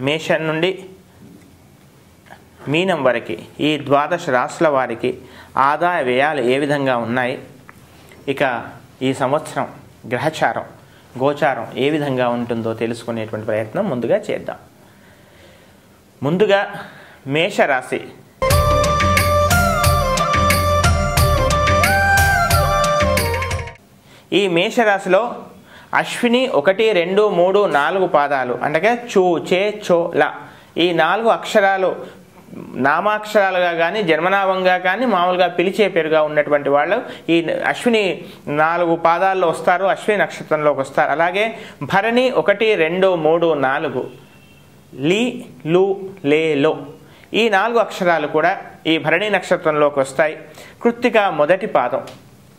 మేషం నుండి మీనం వరకు ఈ 12 రాశుల వారికి ఆదాయ వ్యయాలు ఏ విధంగా ఉన్నాయి, ఇక ఈ సంవత్సరం గ్రహచారం గోచారం ఏ విధంగా ఉంటుందో తెలుసుకునేటువంటి ప్రయత్నం ముందుగా చేద్దాం. ముందుగా మేషరాశి. ఈ మేషరాశిలో అశ్విని 1, 2, 3, 4 పాదాలు అంటే చూ, చే, చో, ల ఈ 4 అక్షరాలు నామాక్షరాలుగా కానీ జన్మనామంగా కానీ మామూలుగా పిలిచే పేరుగా ఉన్నటువంటి వాళ్ళు ఈ అశ్విని 4 పాదాల్లో వస్తారు, అశ్విని నక్షత్రంలోకి వస్తారు. అలాగే భరణి 1, 2, 3, 4 లి, లు, లే, లో ఈ 4 అక్షరాలు కూడా ఈ భరణి నక్షత్రంలోకి వస్తాయి. కృత్తిక మొదటి పాదం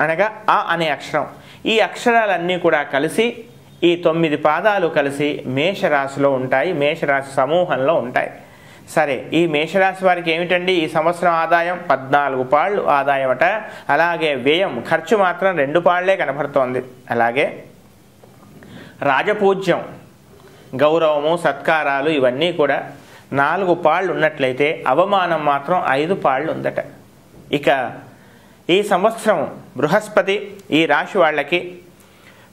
అనగా ఆ అనే అక్షరం. ఈ అక్షరాలన్నీ కూడా కలిసి ఈ 9 పాదాలు కలిసి మేషరాశిలో ఉంటాయి, మేషరాశి సమూహంలో ఉంటాయి. సరే, ఈ మేషరాశి వారికి ఏమిటండి ఈ సంవత్సరం ఆదాయం? 14 పాళ్ళు ఆదాయం అట. అలాగే వ్యయం ఖర్చు మాత్రం 2 పాళ్లే కనబడుతోంది. అలాగే రాజపూజ్యం గౌరవము సత్కారాలు ఇవన్నీ కూడా 4 పాళ్ళు ఉన్నట్లయితే అవమానం మాత్రం 5 పాళ్ళు ఉందట. ఇక ఈ సంవత్సరం బృహస్పతి ఈ రాశి వాళ్ళకి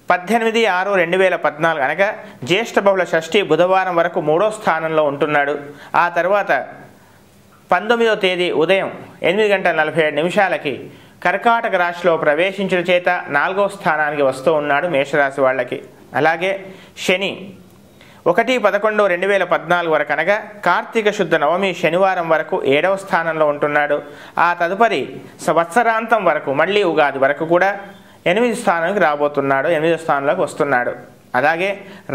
18/6/2014 అనగా జ్యేష్ఠ బహుళ షష్ఠి బుధవారం వరకు 3వ స్థానంలో ఉంటున్నాడు. ఆ తర్వాత 19వ తేదీ ఉదయం 8:47 కర్కాటక రాశిలో ప్రవేశించిన చేత 4వ స్థానానికి వస్తూ ఉన్నాడు మేషరాశి వాళ్ళకి. అలాగే శని 1/11/2014 వరకు అనగా కార్తీక శుద్ధ నవమి శనివారం వరకు 7వ స్థానంలో ఉంటున్నాడు. ఆ తదుపరి సంవత్సరాంతం వరకు మళ్ళీ ఉగాది వరకు కూడా 8వ స్థానానికి రాబోతున్నాడు, 8వ స్థానంలోకి వస్తున్నాడు. అలాగే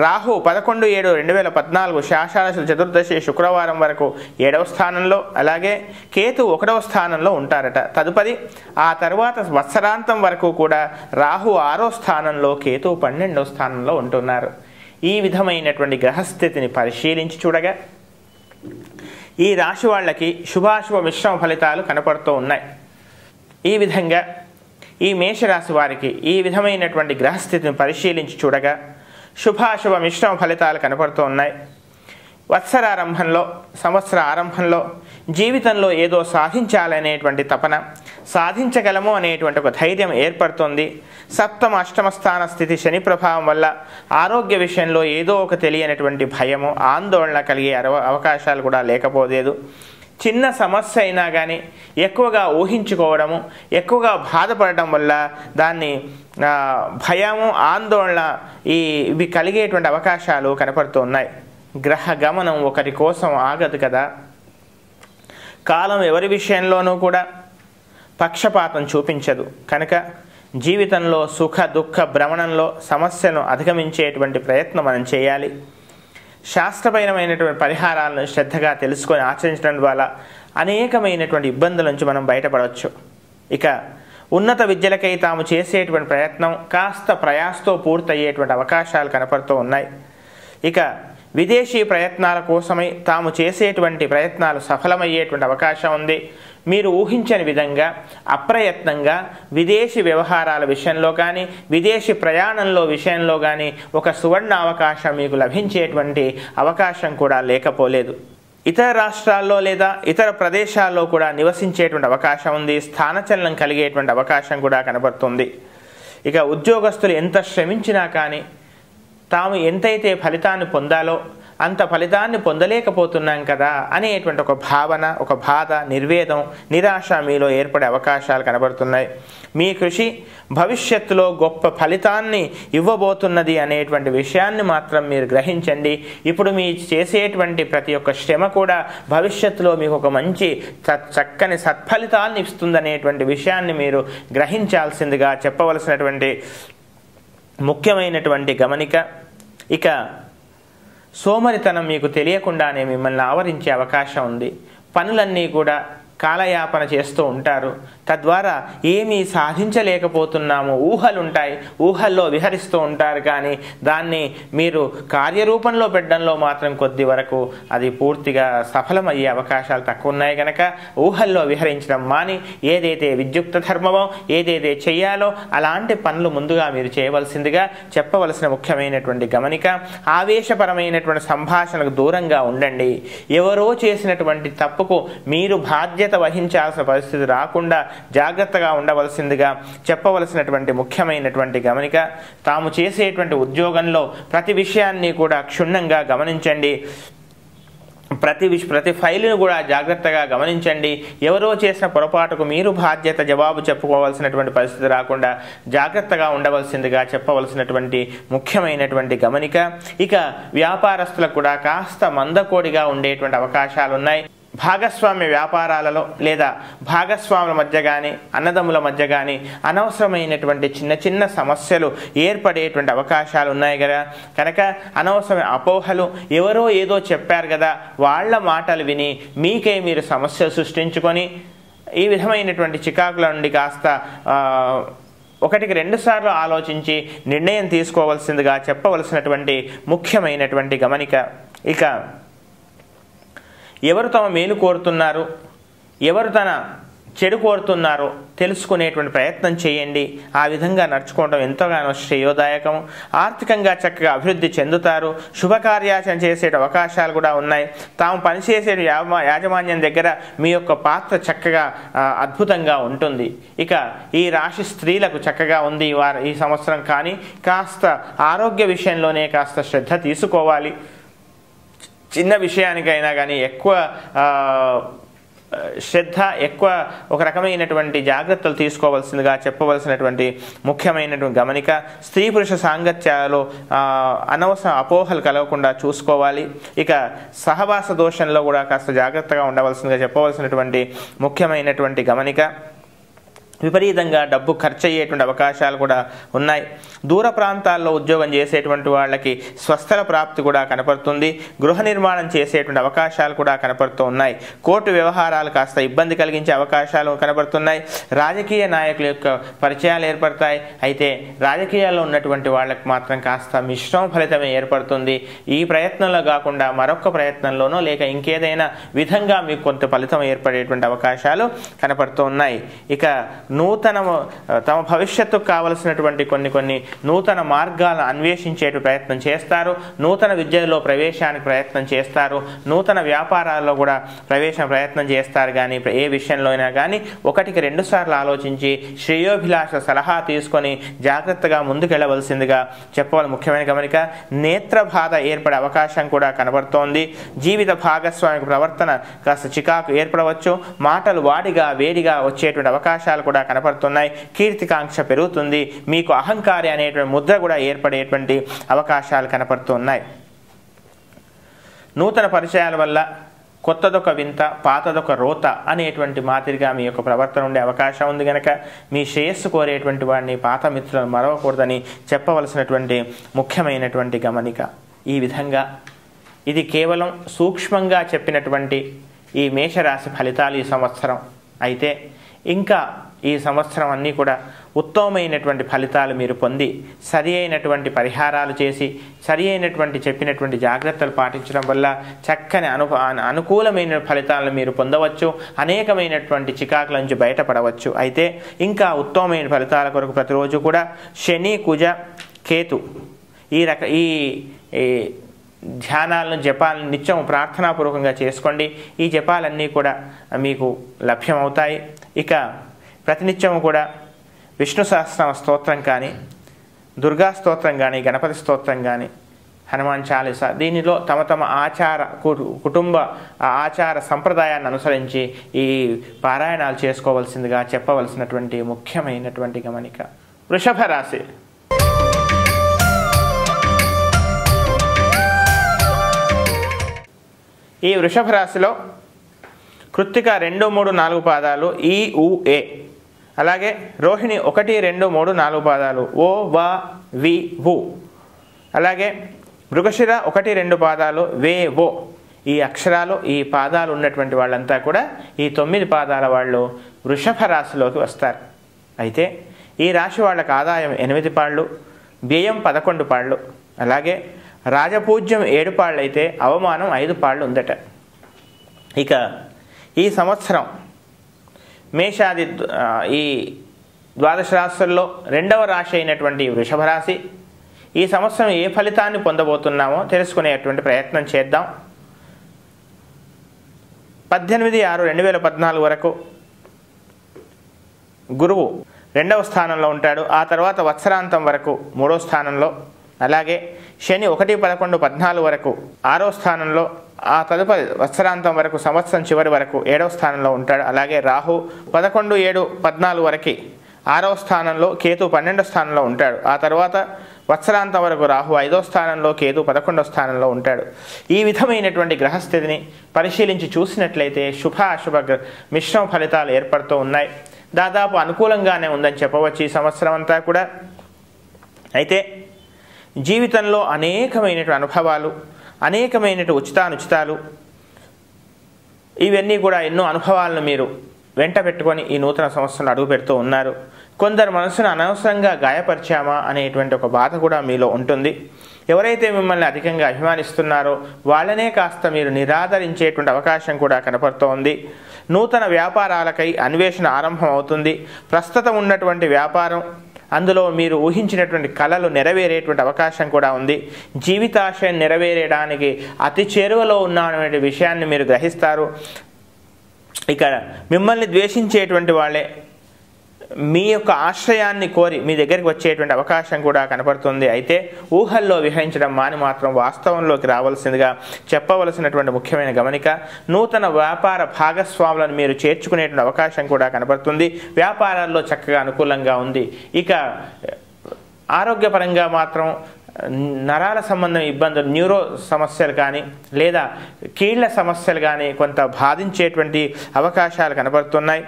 రాహు 11/7/2014 శాషాఢ చతుర్దశి శుక్రవారం వరకు 7వ స్థానంలో, అలాగే కేతు 1వ స్థానంలో ఉంటారట. తదుపరి ఆ తర్వాత సంవత్సరాంతం వరకు కూడా రాహు 6వ స్థానంలో, కేతు 12వ స్థానంలో ఉంటున్నారు. ఈ విధమైనటువంటి గ్రహస్థితిని పరిశీలించి చూడగా ఈ రాశి వాళ్ళకి శుభాశుభ మిశ్రమ ఫలితాలు కనపడుతూ ఉన్నాయి. ఈ విధంగా ఈ మేషరాశి వారికి ఈ విధమైనటువంటి గ్రహస్థితిని పరిశీలించి చూడగా శుభాశుభ మిశ్రమ ఫలితాలు కనపడుతూ ఉన్నాయి. వత్సరారంభంలో సంవత్సర ఆరంభంలో జీవితంలో ఏదో సాధించాలనేటువంటి తపన, సాధించగలము అనేటువంటి ఒక ధైర్యం ఏర్పడుతుంది. సప్తమ అష్టమ స్థాన స్థితి శని ప్రభావం వల్ల ఆరోగ్య విషయంలో ఏదో ఒక తెలియనటువంటి భయము ఆందోళన కలిగే అవకాశాలు కూడా లేకపోలేదు. చిన్న సమస్య అయినా కానీ ఎక్కువగా ఊహించుకోవడము, ఎక్కువగా బాధపడటం వల్ల దాన్ని భయము ఆందోళన ఇవి కలిగేటువంటి అవకాశాలు కనపడుతూ ఉన్నాయి. గ్రహ గమనం ఒకరి కోసం ఆగదు కదా. కాలం ఎవరి విషయంలోనూ కూడా పక్షపాతం చూపించదు కనుక జీవితంలో సుఖ దుఃఖ భ్రమణంలో సమస్యను అధిగమించేటువంటి ప్రయత్నం మనం చేయాలి. శాస్త్రపరమైనటువంటి పరిహారాలను శ్రద్ధగా తెలుసుకొని ఆచరించడం ద్వారా అనేకమైనటువంటి ఇబ్బందుల నుంచి మనం బయటపడవచ్చు. ఇక ఉన్నత విద్యలకై తాము చేసేటువంటి ప్రయత్నం కాస్త ప్రయాసతో పూర్తయ్యేటువంటి అవకాశాలు కనపడుతూ ఉన్నాయి. ఇక విదేశీ ప్రయత్నాల కోసమై తాము చేసేటువంటి ప్రయత్నాలు సఫలమయ్యేటువంటి అవకాశం ఉంది. మీరు ఊహించని విధంగా అప్రయత్నంగా విదేశీ వ్యవహారాల విషయంలో కానీ విదేశీ ప్రయాణంలో విషయంలో కానీ ఒక సువర్ణ అవకాశం మీకు లభించేటువంటి అవకాశం కూడా లేకపోలేదు. ఇతర రాష్ట్రాల్లో లేదా ఇతర ప్రదేశాల్లో కూడా నివసించేటువంటి అవకాశం ఉంది. స్థానచలనం కలిగేటువంటి అవకాశం కూడా కనబడుతుంది. ఇక ఉద్యోగస్తులు ఎంత శ్రమించినా కానీ తాము ఎంతైతే ఫలితాన్ని పొందాలో అంత ఫలితాన్ని పొందలేకపోతున్నాం కదా అనేటువంటి ఒక భావన, ఒక బాధ, నిర్వేదం, నిరాశ మీలో ఏర్పడే అవకాశాలు కనబడుతున్నాయి. మీ కృషి భవిష్యత్తులో గొప్ప ఫలితాన్ని ఇవ్వబోతున్నది అనేటువంటి విషయాన్ని మాత్రం మీరు గ్రహించండి. ఇప్పుడు మీ చేసేటువంటి ప్రతి ఒక్క శ్రమ కూడా భవిష్యత్తులో మీకు ఒక మంచి చక్కని సత్ఫలితాన్ని ఇస్తుందనేటువంటి విషయాన్ని మీరు గ్రహించాల్సిందిగా చెప్పవలసినటువంటి ముఖ్యమైనటువంటి గమనిక. ఇక సోమరితనం మీకు తెలియకుండానే మిమ్మల్ని ఆవరించే అవకాశం ఉంది. పనులన్నీ కూడా కాలయాపన చేస్తూ ఉంటారు. తద్వారా ఏమీ సాధించలేకపోతున్నాము, ఊహలుంటాయి, ఊహల్లో విహరిస్తూ ఉంటారు. కానీ దాన్ని మీరు కార్యరూపంలో పెట్టడంలో మాత్రం కొద్ది వరకు అది పూర్తిగా సఫలమయ్యే అవకాశాలు తక్కువ ఉన్నాయి. కనుక ఊహల్లో విహరించడం మాని ఏదైతే విద్యుక్త ధర్మమో, ఏదైతే చెయ్యాలో అలాంటి పనులు ముందుగా మీరు చేయవలసిందిగా చెప్పవలసిన ముఖ్యమైనటువంటి గమనిక. ఆవేశపరమైనటువంటి సంభాషణకు దూరంగా ఉండండి. ఎవరో చేసినటువంటి తప్పుకు మీరు బాధ్యత వహించాల్సిన పరిస్థితి రాకుండా జాగ్రత్తగా ఉండవలసిందిగా చెప్పవలసినటువంటి ముఖ్యమైనటువంటి గమనిక. తాము చేసేటువంటి ఉద్యోగంలో ప్రతి విషయాన్ని కూడా క్షుణ్ణంగా గమనించండి. ప్రతి ఫైలును కూడా జాగ్రత్తగా గమనించండి. ఎవరో చేసిన పొరపాటుకు మీరు బాధ్యత జవాబు చెప్పుకోవాల్సినటువంటి పరిస్థితి రాకుండా జాగ్రత్తగా ఉండవలసిందిగా చెప్పవలసినటువంటి ముఖ్యమైనటువంటి గమనిక. ఇక వ్యాపారస్తులకు కూడా కాస్త మందకోడిగా ఉండేటువంటి అవకాశాలు ఉన్నాయి. భాగస్వామ్య వ్యాపారాలలో లేదా భాగస్వాముల మధ్య కానీ అన్నదమ్ముల మధ్య కానీ అనవసరమైనటువంటి చిన్న చిన్న సమస్యలు ఏర్పడేటువంటి అవకాశాలు ఉన్నాయి కదా. కనుక అనవసరమైన అపోహలు, ఎవరో ఏదో చెప్పారు కదా వాళ్ళ మాటలు విని మీకే మీరు సమస్యలు సృష్టించుకొని ఈ విధమైనటువంటి చికాకుల నుండి కాస్త ఒకటికి 2 సార్లు ఆలోచించి నిర్ణయం తీసుకోవాల్సిందిగా చెప్పవలసినటువంటి ముఖ్యమైనటువంటి గమనిక. ఇక ఎవరు తమ మేలు కోరుతున్నారు, ఎవరు తన చెడు కోరుతున్నారో తెలుసుకునేటువంటి ప్రయత్నం చేయండి. ఆ విధంగా నడుచుకోవడం ఎంతగానో శ్రేయోదాయకం. ఆర్థికంగా చక్కగా అభివృద్ధి చెందుతారు. శుభకార్యాచరణ చేసే అవకాశాలు కూడా ఉన్నాయి. తాము పనిచేసే యాజమాన్యం దగ్గర మీ యొక్క పాత్ర చక్కగా అద్భుతంగా ఉంటుంది. ఇక ఈ రాశి స్త్రీలకు చక్కగా ఉంది ఈ సంవత్సరం. కానీ కాస్త ఆరోగ్య విషయంలోనే కాస్త శ్రద్ధ తీసుకోవాలి. చిన్న విషయానికైనా కానీ ఎక్కువ శ్రద్ధ, ఎక్కువ ఒక రకమైనటువంటి జాగ్రత్తలు తీసుకోవాల్సిందిగా చెప్పవలసినటువంటి ముఖ్యమైనటువంటి గమనిక. స్త్రీ పురుష సాంగత్యాలలో అనవసర అపోహలు కలగకుండా చూసుకోవాలి. ఇక సహవాస దోషంలో కూడా కాస్త జాగ్రత్తగా ఉండవలసిందిగా చెప్పవలసినటువంటి ముఖ్యమైనటువంటి గమనిక. విపరీతంగా డబ్బు ఖర్చు అయ్యేటువంటి అవకాశాలు కూడా ఉన్నాయి. దూర ప్రాంతాల్లో ఉద్యోగం చేసేటువంటి వాళ్ళకి స్వస్థల ప్రాప్తి కూడా కనపడుతుంది. గృహ నిర్మాణం చేసేటువంటి అవకాశాలు కూడా కనపడుతూ ఉన్నాయి. కోర్టు వ్యవహారాలు కాస్త ఇబ్బంది కలిగించే అవకాశాలు కనపడుతున్నాయి. రాజకీయ నాయకుల యొక్క పరిచయాలు ఏర్పడతాయి. అయితే రాజకీయాల్లో ఉన్నటువంటి వాళ్ళకి మాత్రం కాస్త మిశ్రమ ఫలితమే ఏర్పడుతుంది. ఈ ప్రయత్నంలో కాకుండా మరొక ప్రయత్నంలోనో లేక ఇంకేదైనా విధంగా మీకు కొంత ఫలితం ఏర్పడేటువంటి అవకాశాలు కనపడుతూ ఉన్నాయి. ఇక తమ భవిష్యత్తుకు కావలసినటువంటి కొన్ని నూతన మార్గాలను అన్వేషించే ప్రయత్నం చేస్తారు. నూతన విద్యలో ప్రవేశానికి ప్రయత్నం చేస్తారు. నూతన వ్యాపారాల్లో కూడా ప్రయత్నం చేస్తారు. కానీ ఏ విషయంలో అయినా కానీ 1-2 సార్లు ఆలోచించి శ్రేయోభిలాష సలహా తీసుకొని జాగ్రత్తగా ముందుకెళ్లవలసిందిగా చెప్పవాలి. ముఖ్యమైన గమనిక. నేత్ర బాధ ఏర్పడే అవకాశం కూడా కనబడుతోంది. జీవిత భాగస్వామిక ప్రవర్తన కాస్త చికాకు ఏర్పడవచ్చు. మాటలు వాడిగా వేడిగా వచ్చేటువంటి అవకాశాలు కూడా కనపడుతున్నాయి. కీర్తికాంక్ష పెరుగుతుంది. మీకు అహంకారి అనేటువంటి ముద్ర కూడా ఏర్పడేటువంటి అవకాశాలు కనపడుతున్నాయి. నూతన పరిచయాల వల్ల కొత్తదొక వింత, పాతదొక రోత అనేటువంటి మాదిరిగా మీ యొక్క ప్రవర్తన ఉండే అవకాశం ఉంది. కనుక మీ శ్రేయస్సు కోరేటువంటి వాడిని, పాత మిత్రులను మరవకూడదని చెప్పవలసినటువంటి ముఖ్యమైనటువంటి గమనిక. ఈ విధంగా ఇది కేవలం సూక్ష్మంగా చెప్పినటువంటి ఈ మేషరాశి ఫలితాలు ఈ సంవత్సరం. అయితే ఇంకా ఈ సంవత్సరం అన్నీ కూడా ఉత్తమమైనటువంటి ఫలితాలు మీరు పొంది సరి అయినటువంటి పరిహారాలు చేసి సరి అయినటువంటి చెప్పినటువంటి జాగ్రత్తలు పాటించడం వల్ల చక్కని అనుకూలమైన ఫలితాలను మీరు పొందవచ్చు. అనేకమైనటువంటి చికాకుల నుంచి బయటపడవచ్చు. అయితే ఇంకా ఉత్తమమైన ఫలితాల కొరకు ప్రతిరోజు కూడా శని, కుజ, కేతు ఈ ధ్యానాలను, జపాలను నిత్యం ప్రార్థనాపూర్వకంగా చేసుకోండి. ఈ జపాలన్నీ కూడా మీకు లభ్యమవుతాయి. ఇక ప్రతినిత్యము కూడా విష్ణు సహస్రనామ స్తోత్రం కానీ, దుర్గా స్తోత్రం కానీ, గణపతి స్తోత్రం కానీ, హనుమాన్ చాలీసా దీనిలో తమ కుటుంబ ఆచార సంప్రదాయాన్ని అనుసరించి ఈ పారాయణాలు చేసుకోవలసిందిగా చెప్పవలసినటువంటి ముఖ్యమైనటువంటి గమనిక. వృషభ రాశి. ఈ వృషభ రాశిలో కృత్తిక 2, 3, 4 పాదాలు ఈ, ఉ, ఏ, అలాగే రోహిణి 1, 2, 3, 4 పాదాలు ఓ, వా, వి, వు, అలాగే మృగశిర 1, 2 పాదాలు వే, ఓ. ఈ అక్షరాలు ఈ పాదాలు ఉన్నటువంటి వాళ్ళంతా కూడా ఈ 9 పాదాల వాళ్ళు వృషభ రాశిలోకి వస్తారు. అయితే ఈ రాశి వాళ్ళకి ఆదాయం 8 పాళ్ళు, వ్యయం 11 పాళ్ళు, అలాగే రాజపూజ్యం 7 పాళ్ళు అయితే అవమానం 5 పాళ్ళు ఉందట. ఇక ఈ సంవత్సరం మేషాది ఈ ద్వాదశ రాశుల్లో 2వ రాశి అయినటువంటి వృషభ రాశి ఈ సంవత్సరం ఏ ఫలితాన్ని పొందబోతున్నామో తెలుసుకునేటువంటి ప్రయత్నం చేద్దాం. 18/6/2014 వరకు గురువు 2వ స్థానంలో ఉంటాడు. ఆ తర్వాత వత్సరాంతం వరకు 3వ స్థానంలో, అలాగే శని 1/11/14 వరకు 6వ స్థానంలో, ఆ తదుపరి వత్సరాంతం వరకు సంవత్సరం చివరి వరకు 7వ స్థానంలో ఉంటాడు. అలాగే రాహు 11/7/14 వరకు 6వ స్థానంలో, కేతు 12వ స్థానంలో ఉంటాడు. ఆ తర్వాత వత్సరాంతం వరకు రాహు 5వ స్థానంలో, కేతు 11వ స్థానంలో ఉంటాడు. ఈ విధమైనటువంటి గ్రహస్థితిని పరిశీలించి చూసినట్లయితే శుభ అశుభ మిశ్రమ ఫలితాలు ఏర్పడుతూ ఉన్నాయి. దాదాపు అనుకూలంగానే ఉందని చెప్పవచ్చు ఈ సంవత్సరం అంతా కూడా. అయితే జీవితంలో అనేకమైనటువంటి అనుభవాలు, అనేకమైనటువంటి ఉచితానుచితాలు, ఇవన్నీ కూడా ఎన్నో అనుభవాలను మీరు వెంట పెట్టుకొని ఈ నూతన సంవత్సరంలో అడుగు పెడుతూ ఉన్నారు. కొందరు మనసును అనవసరంగా గాయపరిచామా అనేటువంటి ఒక బాధ కూడా మీలో ఉంటుంది. ఎవరైతే మిమ్మల్ని అధికంగా అభిమానిస్తున్నారో వాళ్ళనే కాస్త మీరు నిరాదరించేటువంటి అవకాశం కూడా కనపడుతోంది. నూతన వ్యాపారాలకై అన్వేషణ ఆరంభం అవుతుంది. ప్రస్తుతం ఉన్నటువంటి వ్యాపారం, అందులో మీరు ఊహించినటువంటి కళలు నెరవేరేటువంటి అవకాశం కూడా ఉంది. జీవితాశయం నెరవేరడానికి అతి చేరువలో ఉన్నటువంటి విషయాన్ని మీరు గ్రహిస్తారు. ఇక మిమ్మల్ని ద్వేషించేటువంటి వాళ్ళే మీ యొక్క ఆశ్రయాన్ని కోరి మీ దగ్గరికి వచ్చేటువంటి అవకాశం కూడా కనపడుతుంది. అయితే ఊహల్లో విహరించడం మాని మాత్రం వాస్తవంలోకి రావాల్సిందిగా చెప్పవలసినటువంటి ముఖ్యమైన గమనిక. నూతన వ్యాపార భాగస్వాములను మీరు చేర్చుకునేటువంటి అవకాశం కూడా కనపడుతుంది. వ్యాపారాల్లో చక్కగా అనుకూలంగా ఉంది. ఇక ఆరోగ్యపరంగా మాత్రం నరాల సంబంధం ఇబ్బందులు, న్యూరో సమస్యలు కానీ లేదా కీళ్ల సమస్యలు కానీ కొంత బాధించేటువంటి అవకాశాలు కనబడుతున్నాయి.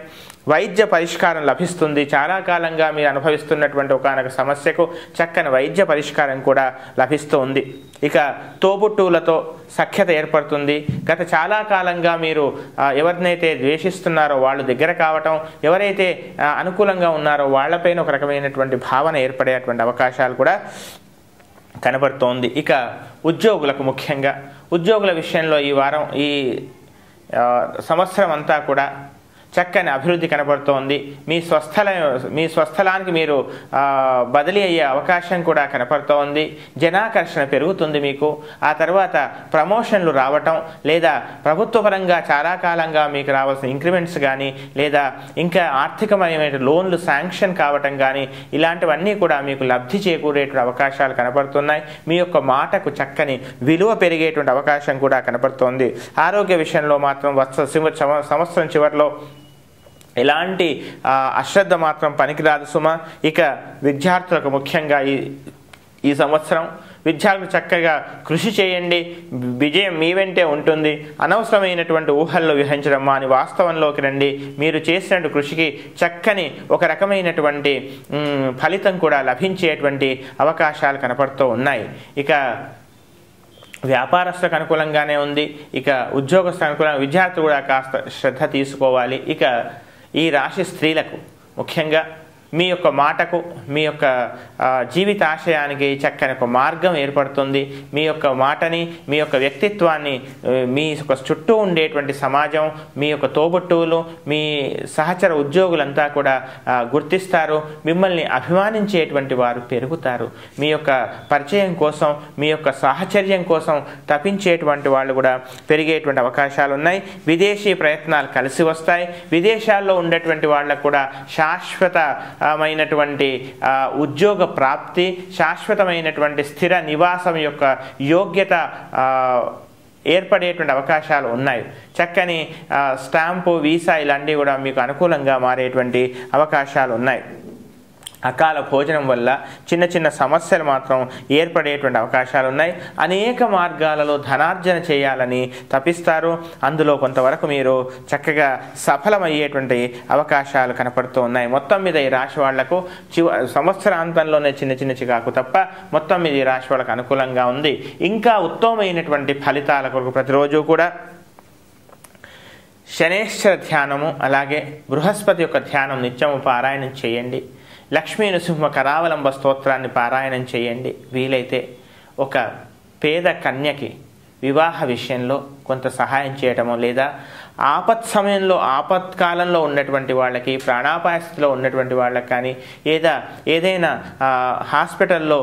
వైద్య పరిష్కారం లభిస్తుంది. చాలా కాలంగా మీరు అనుభవిస్తున్నటువంటి ఒకనొక సమస్యకు చక్కని వైద్య పరిష్కారం కూడా లభిస్తూ ఉంది. ఇక తోబుట్టువులతో సఖ్యత ఏర్పడుతుంది. గత చాలా కాలంగా మీరు ఎవరినైతే ద్వేషిస్తున్నారో వాళ్ళు దగ్గర కావటం, ఎవరైతే అనుకూలంగా ఉన్నారో వాళ్ళపైన ఒక రకమైనటువంటి భావన ఏర్పడేటువంటి అవకాశాలు కూడా కనబడుతోంది. ఇక ఉద్యోగులకు, ముఖ్యంగా ఉద్యోగుల విషయంలో ఈ వారం, ఈ సంవత్సరం అంతా కూడా చక్కని అభివృద్ధి కనబడుతోంది. మీ స్వస్థలానికి మీరు బదిలీ అయ్యే అవకాశం కూడా కనపడుతోంది. జనాకర్షణ పెరుగుతుంది మీకు. ఆ తర్వాత ప్రమోషన్లు రావటం, లేదా ప్రభుత్వపరంగా చాలా కాలంగా మీకు రావాల్సిన ఇంక్రిమెంట్స్ కానీ, లేదా ఇంకా ఆర్థికమైన లోన్లు శాంక్షన్ కావటం కానీ, ఇలాంటివన్నీ కూడా మీకు లబ్ధి చేకూరేటువంటి అవకాశాలు కనపడుతున్నాయి. మీ యొక్క మాటకు చక్కని విలువ పెరిగేటువంటి అవకాశం కూడా కనపడుతోంది. ఆరోగ్య విషయంలో మాత్రం సంవత్సరం చివరిలో ఎలాంటి అశ్రద్ధ మాత్రం పనికిరాదు సుమ. ఇక విద్యార్థులకు ముఖ్యంగా ఈ సంవత్సరం విద్యార్థులు చక్కగా కృషి చేయండి, విజయం మీ వెంటే ఉంటుంది. అనవసరమైనటువంటి ఊహల్లో విహరించడం మాని వాస్తవంలోకి రండి. మీరు చేసినటువంటి కృషికి చక్కని ఒక రకమైనటువంటి ఫలితం కూడా లభించేటువంటి అవకాశాలు కనపడుతూ ఉన్నాయి. ఇక వ్యాపారస్తులకు అనుకూలంగానే ఉంది. ఇక ఉద్యోగస్తులకు అనుకూలంగా, విద్యార్థులు కూడా కాస్త శ్రద్ధ తీసుకోవాలి. ఇక ఈ రాశి స్త్రీలకు ముఖ్యంగా మీ యొక్క మాటకు, మీ యొక్క జీవితాశయానికి చక్కని ఒక మార్గం ఏర్పడుతుంది. మీ యొక్క మాటని, మీ యొక్క వ్యక్తిత్వాన్ని మీ యొక్క చుట్టూ ఉండేటువంటి సమాజం, మీ యొక్క తోబుట్టువులు, మీ సహచర ఉద్యోగులంతా కూడా గుర్తిస్తారు. మిమ్మల్ని అభిమానించేటువంటి వారు పెరుగుతారు. మీ యొక్క పరిచయం కోసం, మీ యొక్క సాహచర్యం కోసం తప్పించేటువంటి వాళ్ళు కూడా పెరిగేటువంటి అవకాశాలు ఉన్నాయి. విదేశీ ప్రయత్నాలు కలిసి వస్తాయి. విదేశాల్లో ఉండేటువంటి వాళ్ళకు కూడా శాశ్వతమైనటువంటి ఉద్యోగ ప్రాప్తి, శాశ్వతమైనటువంటి స్థిర నివాసం యొక్క యోగ్యత ఏర్పడేటువంటి అవకాశాలు ఉన్నాయి. చక్కని స్టాంపు, వీసా ఇలాంటివి కూడా మీకు అనుకూలంగా మారేటువంటి అవకాశాలు ఉన్నాయి. అకాల భోజనం వల్ల చిన్న చిన్న సమస్యలు మాత్రం ఏర్పడేటువంటి అవకాశాలు ఉన్నాయి. అనేక మార్గాలలో ధనార్జన చేయాలని తపిస్తారు. అందులో కొంతవరకు మీరు చక్కగా సఫలమయ్యేటువంటి అవకాశాలు కనపడుతూ ఉన్నాయి. మొత్తం మీద ఈ రాశి వాళ్లకు సంవత్సరాంతంలోనే చిన్న చిన్న చికాకు తప్ప మొత్తం మీద ఈ రాశి వాళ్ళకు అనుకూలంగా ఉంది. ఇంకా ఉత్తమమైనటువంటి ఫలితాల కొరకు ప్రతిరోజు కూడా శనేశ్వర ధ్యానము అలాగే బృహస్పతి యొక్క ధ్యానం నిత్యము పారాయణం చేయండి. లక్ష్మీ నృసింహ కరావలంబ స్తోత్రాన్ని పారాయణం చేయండి. వీలైతే ఒక పేద కన్యకి వివాహ విషయంలో కొంత సహాయం చేయటము, లేదా ఆపత్ సమయంలో ఆపత్కాలంలో ఉన్నటువంటి వాళ్ళకి, ప్రాణాపాయ స్థితిలో ఉన్నటువంటి వాళ్ళకి కానీ, ఏదైనా హాస్పిటల్లో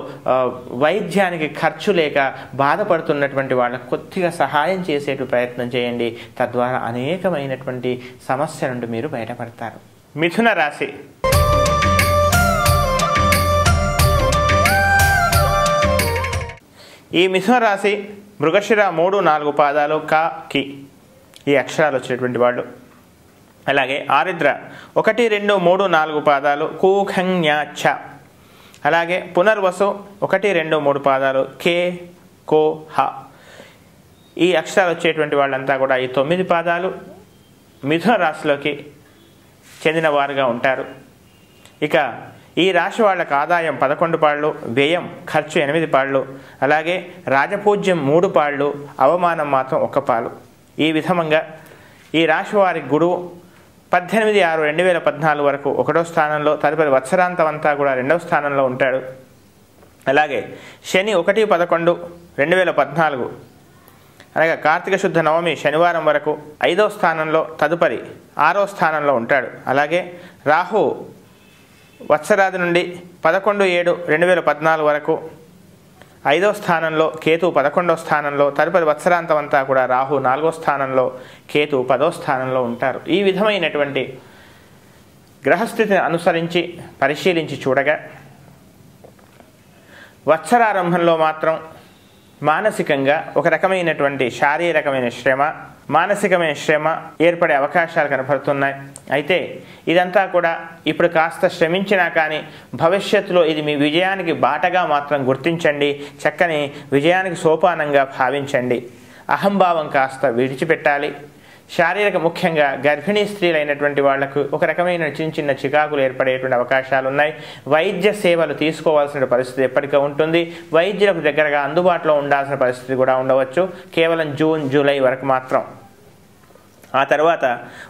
వైద్యానికి ఖర్చు లేక బాధపడుతున్నటువంటి వాళ్ళకి కొద్దిగా సహాయం చేసేటు ప్రయత్నం చేయండి. తద్వారా అనేకమైనటువంటి సమస్య నుండి మీరు బయటపడతారు. మిథున రాశి. ఈ మిథున రాశి మృగశిర 3, 4 పాదాలు క, కి ఈ అక్షరాలు వచ్చేటువంటి వాళ్ళు. అలాగే ఆరిద్ర 1, 2, 3, 4 పాదాలు కు, ఖ, ఞ, ఛ. అలాగే పునర్వసు 1, 2, 3 పాదాలు కే, కో, హ. ఈ అక్షరాలు వచ్చేటువంటి వాళ్ళంతా కూడా ఈ 9 పాదాలు మిథున రాశిలోకి చెందిన వారుగా ఉంటారు. ఇక ఈ రాశి వాళ్ళకి ఆదాయం 11 పాళ్ళు, వ్యయం ఖర్చు 8 పాళ్ళు, అలాగే రాజపూజ్యం 3 పాళ్ళు, అవమానం మాత్రం 1 పాలు. ఈ విధంగా ఈ రాశి వారి గురువు 18/6/2014 వరకు 1వ స్థానంలో, తదుపరి వత్సరాంతం అంతా కూడా 2వ స్థానంలో ఉంటాడు. అలాగే శని 1/11/2014 అలాగే కార్తీక శుద్ధ నవమి శనివారం వరకు 5వ స్థానంలో, తదుపరి 6వ స్థానంలో ఉంటాడు. అలాగే రాహు వత్సరాది నుండి 11/7/2014 వరకు 5వ స్థానంలో, కేతు 11వ స్థానంలో, తదుపరి వత్సరాంతం అంతా కూడా రాహు 4వ స్థానంలో, కేతు 10వ స్థానంలో ఉంటారు. ఈ విధమైనటువంటి గ్రహస్థితిని అనుసరించి పరిశీలించి చూడగా వత్సరారంభంలో మాత్రం మానసికంగా ఒక రకమైనటువంటి శారీరకమైన శ్రమ, మానసికమైన శ్రమ ఏర్పడే అవకాశాలు కనపడుతున్నాయి. అయితే ఇదంతా కూడా ఇప్పుడు కాస్త శ్రమించినా కానీ భవిష్యత్తులో ఇది మీ విజయానికి బాటగా మాత్రం గుర్తించండి. చక్కని విజయానికి సోపానంగా భావించండి. అహంభావం కాస్త విడిచిపెట్టాలి. శారీరక ముఖ్యంగా గర్భిణీ స్త్రీలైనటువంటి వాళ్లకు ఒక రకమైన చిన్న చిన్న చికాకులు ఏర్పడేటువంటి అవకాశాలు ఉన్నాయి. వైద్య సేవలు తీసుకోవాల్సిన పరిస్థితి ఎప్పటికీ ఉంటుంది. వైద్యులకు దగ్గరగా అందుబాటులో ఉండాల్సిన పరిస్థితి కూడా ఉండవచ్చు, కేవలం జూన్, జూలై వరకు మాత్రం. ఆ తర్వాత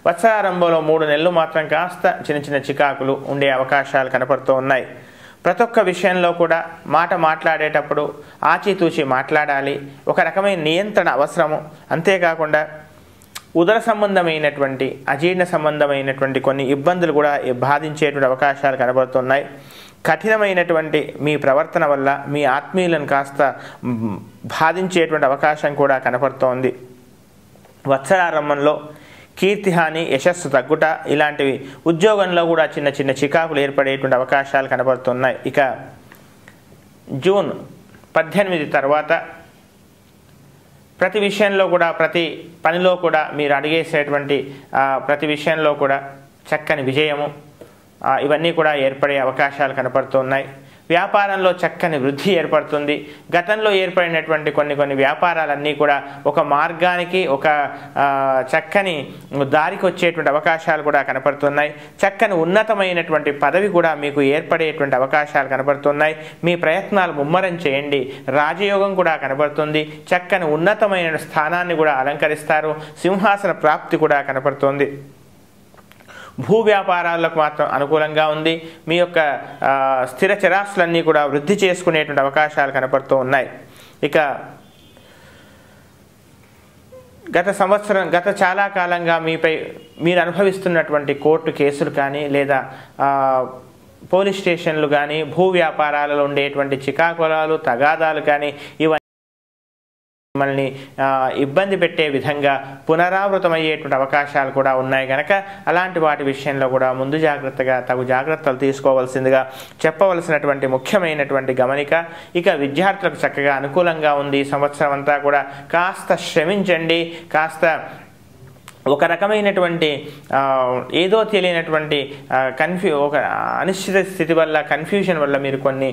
వత్సరారంభంలో 3 నెలలు మాత్రం కాస్త చిన్న చిన్న చికాకులు ఉండే అవకాశాలు కనపడుతూ ఉన్నాయి. ప్రతి ఒక్క విషయంలో కూడా మాట్లాడేటప్పుడు ఆచితూచి మాట్లాడాలి. ఒక రకమైన నియంత్రణ అవసరము. అంతేకాకుండా ఉదర సంబంధమైనటువంటి, అజీర్ణ సంబంధమైనటువంటి కొన్ని ఇబ్బందులు కూడా బాధించేటువంటి అవకాశాలు కనబడుతున్నాయి. కఠినమైనటువంటి మీ ప్రవర్తన వల్ల మీ ఆత్మీయులను కాస్త బాధించేటువంటి అవకాశం కూడా కనపడుతోంది. వత్సరారంభంలో కీర్తిహాని, యశస్సు తగ్గుట ఇలాంటివి, ఉద్యోగంలో కూడా చిన్న చిన్న చికాకులు ఏర్పడేటువంటి అవకాశాలు కనబడుతున్నాయి. ఇక జూన్ 18 తర్వాత ప్రతి విషయంలో కూడా, ప్రతి పనిలో కూడా మీరు అడిగేసేటువంటి ప్రతి విషయంలో కూడా చక్కని విజయము ఇవన్నీ కూడా ఏర్పడే అవకాశాలు కనపడుతున్నాయి. వ్యాపారంలో చక్కని వృద్ధి ఏర్పడుతుంది. గతంలో ఏర్పడినటువంటి కొన్ని వ్యాపారాలన్నీ కూడా ఒక మార్గానికి, ఒక చక్కని దారికి వచ్చేటువంటి అవకాశాలు కూడా కనపడుతున్నాయి. చక్కని ఉన్నతమైనటువంటి పదవి కూడా మీకు ఏర్పడేటువంటి అవకాశాలు కనపడుతున్నాయి. మీ ప్రయత్నాలు ముమ్మరం చేయండి. రాజయోగం కూడా కనపడుతుంది. చక్కని ఉన్నతమైన స్థానాన్ని కూడా అలంకరిస్తారు. సింహాసన ప్రాప్తి కూడా కనపడుతుంది. భూ వ్యాపారాలకు మాత్రం అనుకూలంగా ఉంది. మీ యొక్క స్థిర చరాస్తులన్నీ కూడా వృద్ధి చేసుకునేటువంటి అవకాశాలు కనపడుతూ ఉన్నాయి. ఇక గత చాలా కాలంగా మీపై మీరు అనుభవిస్తున్నటువంటి కోర్టు కేసులు కానీ, లేదా పోలీస్ స్టేషన్లు కానీ, భూ వ్యాపారాలలో ఉండేటువంటి చికాకులాలు, తగాదాలు కానీ ఇవన్నీ మిమ్మల్ని ఇబ్బంది పెట్టే విధంగా పునరావృతమయ్యేటువంటి అవకాశాలు కూడా ఉన్నాయి కనుక అలాంటి వాటి విషయంలో కూడా ముందు జాగ్రత్తగా తగు జాగ్రత్తలు తీసుకోవాల్సిందిగా చెప్పవలసినటువంటి ముఖ్యమైనటువంటి గమనిక. ఇక విద్యార్థులకు చక్కగా అనుకూలంగా ఉంది. సంవత్సరం అంతా కూడా కాస్త శ్రమించండి, కాస్త ఒక రకమైనటువంటి ఏదో తెలియనటువంటి ఒక అనిశ్చిత స్థితి వల్ల, కన్ఫ్యూజన్ వల్ల మీరు కొన్ని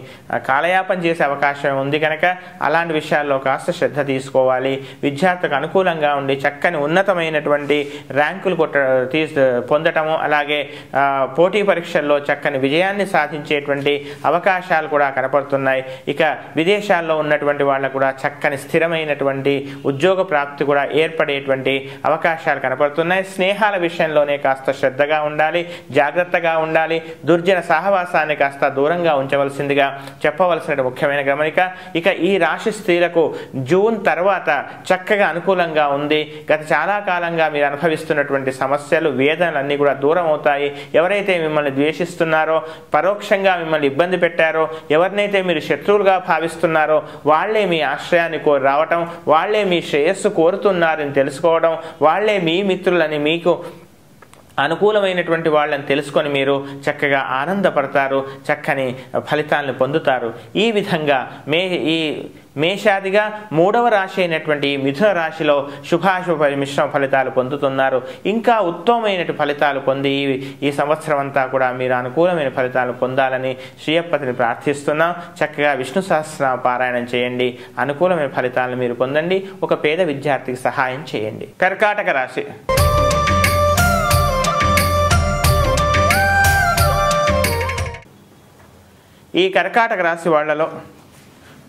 కాలయాపన చేసే అవకాశం ఉంది కనుక అలాంటి విషయాల్లో కాస్త శ్రద్ధ తీసుకోవాలి. విద్యార్థులకు అనుకూలంగా ఉండి చక్కని ఉన్నతమైనటువంటి ర్యాంకులు పొందటము, అలాగే పోటీ పరీక్షల్లో చక్కని విజయాన్ని సాధించేటువంటి అవకాశాలు కూడా కనపడుతున్నాయి. ఇక విదేశాల్లో ఉన్నటువంటి వాళ్ళకు కూడా చక్కని స్థిరమైనటువంటి ఉద్యోగ ప్రాప్తి కూడా ఏర్పడేటువంటి అవకాశాలు కనపడుతున్నాయి. స్నేహాల విషయంలోనే కాస్త శ్రద్ధగా ఉండాలి, జాగ్రత్తగా ఉండాలి. దుర్జన సహవాసాన్ని కాస్త దూరంగా ఉంచవలసిందిగా చెప్పవలసిన ముఖ్యమైన గమనిక. ఇక ఈ రాశి స్త్రీలకు జూన్ తర్వాత చక్కగా అనుకూలంగా ఉంది. గత చాలా కాలంగా మీరు అనుభవిస్తున్నటువంటి సమస్యలు, వేదనలన్నీ కూడా దూరం అవుతాయి. ఎవరైతే మిమ్మల్ని ద్వేషిస్తున్నారో, పరోక్షంగా మిమ్మల్ని ఇబ్బంది పెట్టారో, ఎవరినైతే మీరు శత్రువులుగా భావిస్తున్నారో వాళ్లే మీ ఆశ్రయాన్ని కోరి రావటం, వాళ్లే మీ శ్రేయస్సు కోరుతున్నారని తెలుసుకోవడం, వాళ్లే మీ మిత్రులని, మీకు అనుకూలమైనటువంటి వాళ్ళని తెలుసుకొని మీరు చక్కగా ఆనందపడతారు, చక్కని ఫలితాలను పొందుతారు. ఈ విధంగా ఈ మేషాదిగా 3వ రాశి అయినటువంటి మిథున రాశిలో శుభాశుభ మిశ్రమ ఫలితాలు పొందుతున్నారు. ఇంకా ఉత్తమమైన ఫలితాలు పొంది ఈ సంవత్సరం అంతా కూడా మీరు అనుకూలమైన ఫలితాలు పొందాలని శ్రీయప్పతిని ప్రార్థిస్తున్నాం. చక్కగా విష్ణు సహస్రనామ పారాయణం చేయండి, అనుకూలమైన ఫలితాలను మీరు పొందండి. ఒక పేద విద్యార్థికి సహాయం చేయండి. కర్కాటక రాశి. ఈ కర్కాటక రాశి వాళ్లలో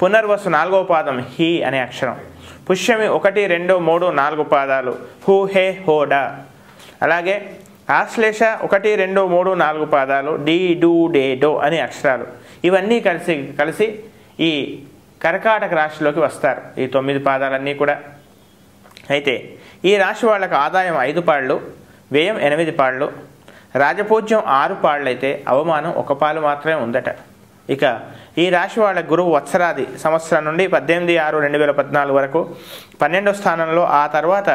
పునర్వసు 4వ పాదం హీ అనే అక్షరం, పుష్యమి 1, 2, 3, 4 పాదాలు హూ, హే, హోడా, అలాగే ఆశ్లేష 1, 2, 3, 4 పాదాలు డి, డు, డే, డో అనే అక్షరాలు. ఇవన్నీ కలిసి ఈ కర్కాటక రాశిలోకి వస్తారు, ఈ 9 పాదాలన్నీ కూడా. అయితే ఈ రాశి వాళ్ళకు ఆదాయం 5 పాళ్ళు, వ్యయం 8 పాళ్ళు, రాజపూజ్యం 6 పాళ్ళు అయితే అవమానం 1 పాలు మాత్రమే ఉందట. ఇక ఈ రాశి వాళ్ళ గురువు వత్సరాది సంవత్సరం నుండి 18/6/2014 వరకు 12వ స్థానంలో, ఆ తర్వాత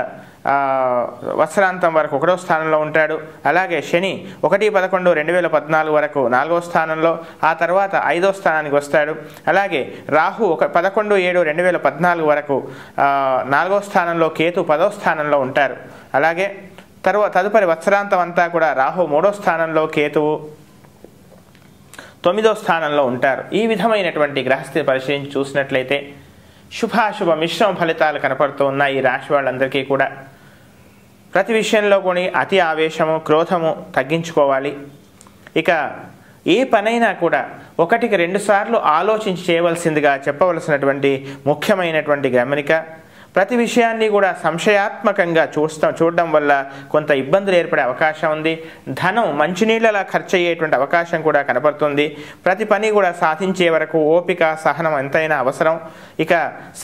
వత్సరాంతం వరకు 1వ స్థానంలో ఉంటాడు. అలాగే శని 1/11/2014 వరకు 4వ స్థానంలో, ఆ తర్వాత 5వ స్థానానికి వస్తాడు. అలాగే రాహు 11/7/2014 వరకు 4వ స్థానంలో, కేతు 10వ స్థానంలో ఉంటారు. అలాగే తదుపరి వత్సరాంతం అంతా కూడా రాహు 3వ స్థానంలో, కేతువు 9వ స్థానంలో ఉంటారు. ఈ విధమైనటువంటి గ్రహస్థితి పరిశీలించి చూసినట్లయితే శుభాశుభ మిశ్రమ ఫలితాలు కనపడుతూ ఉన్నాయి. ఈ రాశి వాళ్ళందరికీ కూడా ప్రతి విషయంలో కూడా అతి ఆవేశము, క్రోధము తగ్గించుకోవాలి. ఇక ఏ పనైనా కూడా 1కి 2 సార్లు ఆలోచించి చేయవలసిందిగా చెప్పవలసినటువంటి ముఖ్యమైనటువంటి గమనిక. ప్రతి విషయాన్ని కూడా సంశయాత్మకంగా చూడడం వల్ల కొంత ఇబ్బందులు ఏర్పడే అవకాశం ఉంది. ధనం మంచినీళ్ళలా ఖర్చు అయ్యేటువంటి అవకాశం కూడా కనపడుతుంది. ప్రతి పని కూడా సాధించే వరకు ఓపిక, సహనం ఎంతైనా అవసరం. ఇక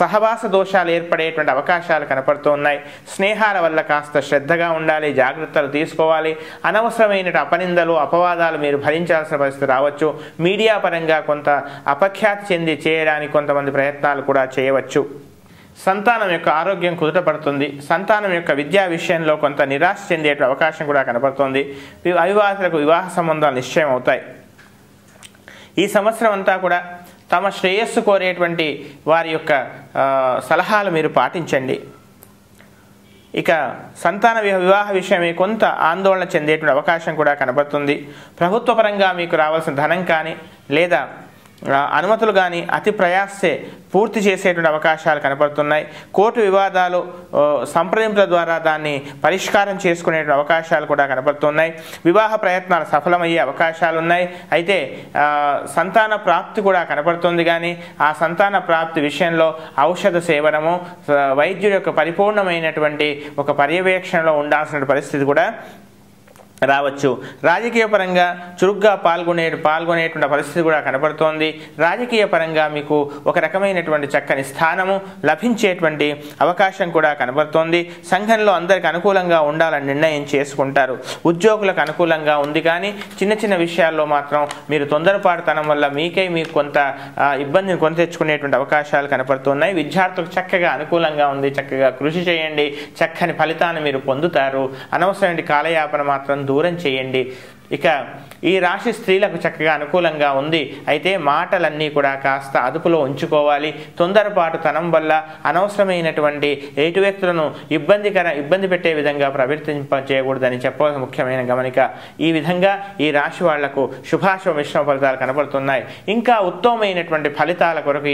సహవాస దోషాలు ఏర్పడేటువంటి అవకాశాలు కనపడుతూ ఉన్నాయి. స్నేహాల వల్ల కాస్త శ్రద్ధగా ఉండాలి, జాగ్రత్తలు తీసుకోవాలి. అనవసరమైన అపనిందలు, అపవాదాలు మీరు భరించాల్సిన పరిస్థితి రావచ్చు. మీడియా పరంగా కొంత అపఖ్యాతి చెంది చేయడానికి కొంతమంది ప్రయత్నాలు కూడా చేయవచ్చు. సంతానం యొక్క ఆరోగ్యం కుదుటపడుతుంది. సంతానం యొక్క విద్యా విషయంలో కొంత నిరాశ చెందే అవకాశం కూడా కనపడుతుంది. అవివాహితులకు వివాహ సంబంధాలు నిశ్చయం అవుతాయి. ఈ సంవత్సరం అంతా కూడా తమ శ్రేయస్సు కోరేటువంటి వారి యొక్క సలహాలు మీరు పాటించండి. ఇక సంతాన వివాహ విషయమే కొంత ఆందోళన చెందేటువంటి అవకాశం కూడా కనబడుతుంది. ప్రభుత్వ పరంగా మీకు రావాల్సిన ధనం కానీ లేదా అనుమతులు కానీ అతి ప్రయాసే పూర్తి చేసేటువంటి అవకాశాలు కనపడుతున్నాయి. కోర్టు వివాదాలు సంప్రదింపుల ద్వారా దాన్ని పరిష్కారం చేసుకునే అవకాశాలు కూడా కనపడుతున్నాయి. వివాహ ప్రయత్నాలు సఫలమయ్యే అవకాశాలు ఉన్నాయి. అయితే సంతాన ప్రాప్తి కూడా కనపడుతుంది. కానీ ఆ సంతాన ప్రాప్తి విషయంలో ఔషధ సేవనము, వైద్యుడి యొక్క పరిపూర్ణమైనటువంటి ఒక పర్యవేక్షణలో ఉండాల్సిన పరిస్థితి కూడా రావచ్చు. రాజకీయ పరంగా చురుగ్గా పాల్గొనేటువంటి పరిస్థితి కూడా కనబడుతోంది. రాజకీయ పరంగా మీకు ఒక రకమైనటువంటి చక్కని స్థానము లభించేటువంటి అవకాశం కూడా కనబడుతోంది. సంఘంలో అందరికి అనుకూలంగా ఉండాలని నిర్ణయం చేసుకుంటారు. ఉద్యోగులకు అనుకూలంగా ఉంది. కానీ చిన్న చిన్న విషయాల్లో మాత్రం మీరు తొందరపాటుతనం వల్ల మీకు కొంత ఇబ్బందిని కొని తెచ్చుకునేటువంటి అవకాశాలు కనపడుతున్నాయి. విద్యార్థులకు చక్కగా అనుకూలంగా ఉంది. చక్కగా కృషి చేయండి, చక్కని ఫలితాన్ని మీరు పొందుతారు. అనవసరమైన కాలయాపన మాత్రం దూరం చేయండి. ఇక ఈ రాశి స్త్రీలకు చక్కగా అనుకూలంగా ఉంది. అయితే మాటలన్నీ కూడా కాస్త అదుపులో ఉంచుకోవాలి. తొందరపాటుతనం వల్ల అనవసరమైనటువంటి ఎటు వ్యక్తులను ఇబ్బంది పెట్టే విధంగా ప్రవర్తింపజేయకూడదని చెప్పవలసిన ముఖ్యమైన గమనిక. ఈ విధంగా ఈ రాశి వాళ్లకు శుభాశుభ మిశ్రమ ఫలితాలు కనబడుతున్నాయి. ఇంకా ఉత్తమమైనటువంటి ఫలితాల కొరకు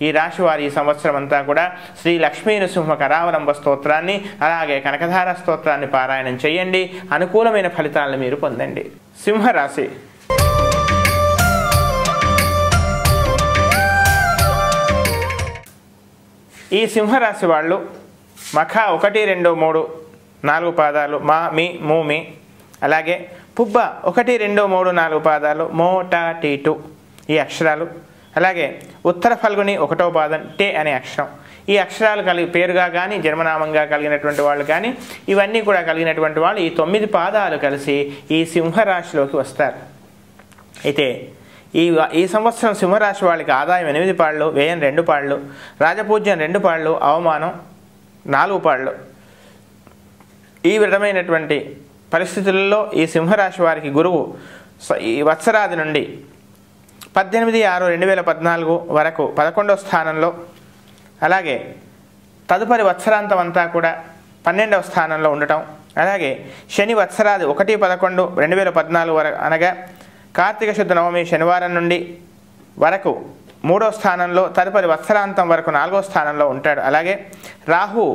ఈ రాశి వారి ఈ సంవత్సరం అంతా కూడా శ్రీ లక్ష్మీ నృసింహ కరావలంబ స్తోత్రాన్ని అలాగే కనకధార స్తోత్రాన్ని పారాయణం చేయండి. అనుకూలమైన ఫలితాలను మీరు పొందండి. సింహరాశి. ఈ సింహరాశి వాళ్ళు మఖ 1, 2, 3, 4 పాదాలు, మా, మీ, మూ, మీ, అలాగే పుబ్బ 1, 2, 3, 4 పాదాలు, మో, టా, టీ, టు ఈ అక్షరాలు, అలాగే ఉత్తర ఫల్గుని 1వ పాదం టే అనే అక్షరం. ఈ అక్షరాలు పేరుగా కానీ జన్మనామంగా కలిగినటువంటి వాళ్ళు కానీ ఇవన్నీ కూడా కలిగినటువంటి వాళ్ళు ఈ 9 పాదాలు కలిసి ఈ సింహరాశిలోకి వస్తారు. అయితే ఈ సంవత్సరం సింహరాశి వాళ్ళకి ఆదాయం 8 పాళ్ళు, వ్యయం 2 పాళ్ళు, రాజపూజ్యం 2 పాళ్ళు, అవమానం 4 పాళ్ళు. ఈ విధమైనటువంటి పరిస్థితులలో ఈ సింహరాశి వారికి గురువు ఈ వత్సరాది నుండి 18/6/2014 వరకు 11వ స్థానంలో, అలాగే తదుపరి వత్సరాంతం అంతా కూడా 12వ స్థానంలో ఉండటం, అలాగే శని వత్సరాది 1/11/2014 వరకు అనగా కార్తీక శుద్ధ నవమి శనివారం నుండి వరకు 3వ స్థానంలో, తదుపరి వత్సరాంతం వరకు 4వ స్థానంలో ఉంటాడు. అలాగే రాహు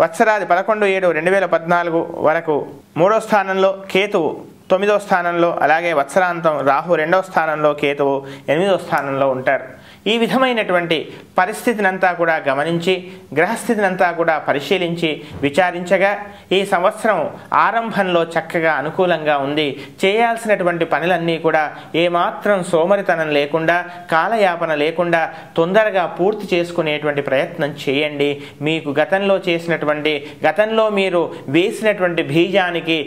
వత్సరాది 11/7/2014 వరకు 3వ స్థానంలో, కేతువు 9వ స్థానంలో, అలాగే వత్సరాంతం రాహు 2వ స్థానంలో, కేతువు 8వ స్థానంలో ఉంటారు. ఈ విధమైనటువంటి పరిస్థితినంతా కూడా గమనించి గ్రహస్థితినంతా కూడా పరిశీలించి విచారించగా ఈ సంవత్సరం ఆరంభంలో చక్కగా అనుకూలంగా ఉంది. చేయాల్సినటువంటి పనులన్నీ కూడా ఏమాత్రం సోమరితనం లేకుండా కాలయాపన లేకుండా తొందరగా పూర్తి చేసుకునేటువంటి ప్రయత్నం చేయండి. మీకు గతంలో మీరు వేసినటువంటి బీజానికి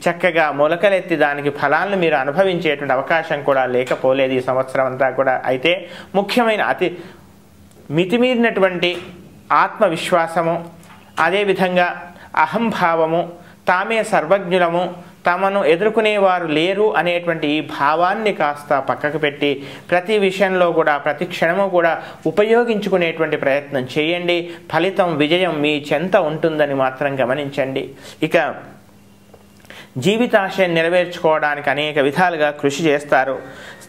చక్కగా మొలకలెత్తి దానికి ఫలాలను మీరు అనుభవించేటువంటి అవకాశం కూడా లేకపోలేదు ఈ సంవత్సరం అంతా కూడా. అయితే ముఖ్యమైన అతి మితిమీరినటువంటి ఆత్మవిశ్వాసము, అదేవిధంగా అహంభావము, తామే సర్వజ్ఞులము, తమను ఎదుర్కొనేవారు లేరు అనేటువంటి ఈ భావాన్ని కాస్త పక్కకు పెట్టి ప్రతి విషయంలో కూడా ప్రతి క్షణము కూడా ఉపయోగించుకునేటువంటి ప్రయత్నం చేయండి. ఫలితం విజయం మీ చెంత ఉంటుందని మాత్రం గమనించండి. ఇక జీవితాశయం నెరవేర్చుకోవడానికి అనేక విధాలుగా కృషి చేస్తారు.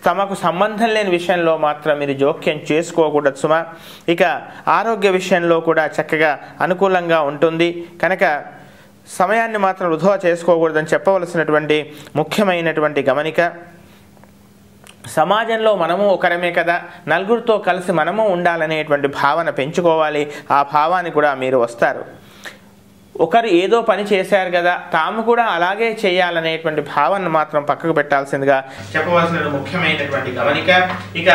తమకు సంబంధం లేని విషయంలో మాత్రం మీరు జోక్యం చేసుకోకూడదు సుమా. ఇక ఆరోగ్య విషయంలో కూడా చక్కగా అనుకూలంగా ఉంటుంది కనుక సమయాన్ని మాత్రం వృధా చేసుకోకూడదని చెప్పవలసినటువంటి ముఖ్యమైనటువంటి గమనిక. సమాజంలో మనము ఒకరమే కదా, నలుగురితో కలిసి మనము ఉండాలనేటువంటి భావన పెంచుకోవాలి. ఆ భావాన్ని కూడా మీరు వస్తారు. ఒకరు ఏదో పని చేశారు కదా తాము కూడా అలాగే చేయాలనేటువంటి భావన మాత్రం పక్కకు పెట్టాల్సిందిగా చెప్పవలసిన ముఖ్యమైనటువంటి గమనిక. ఇక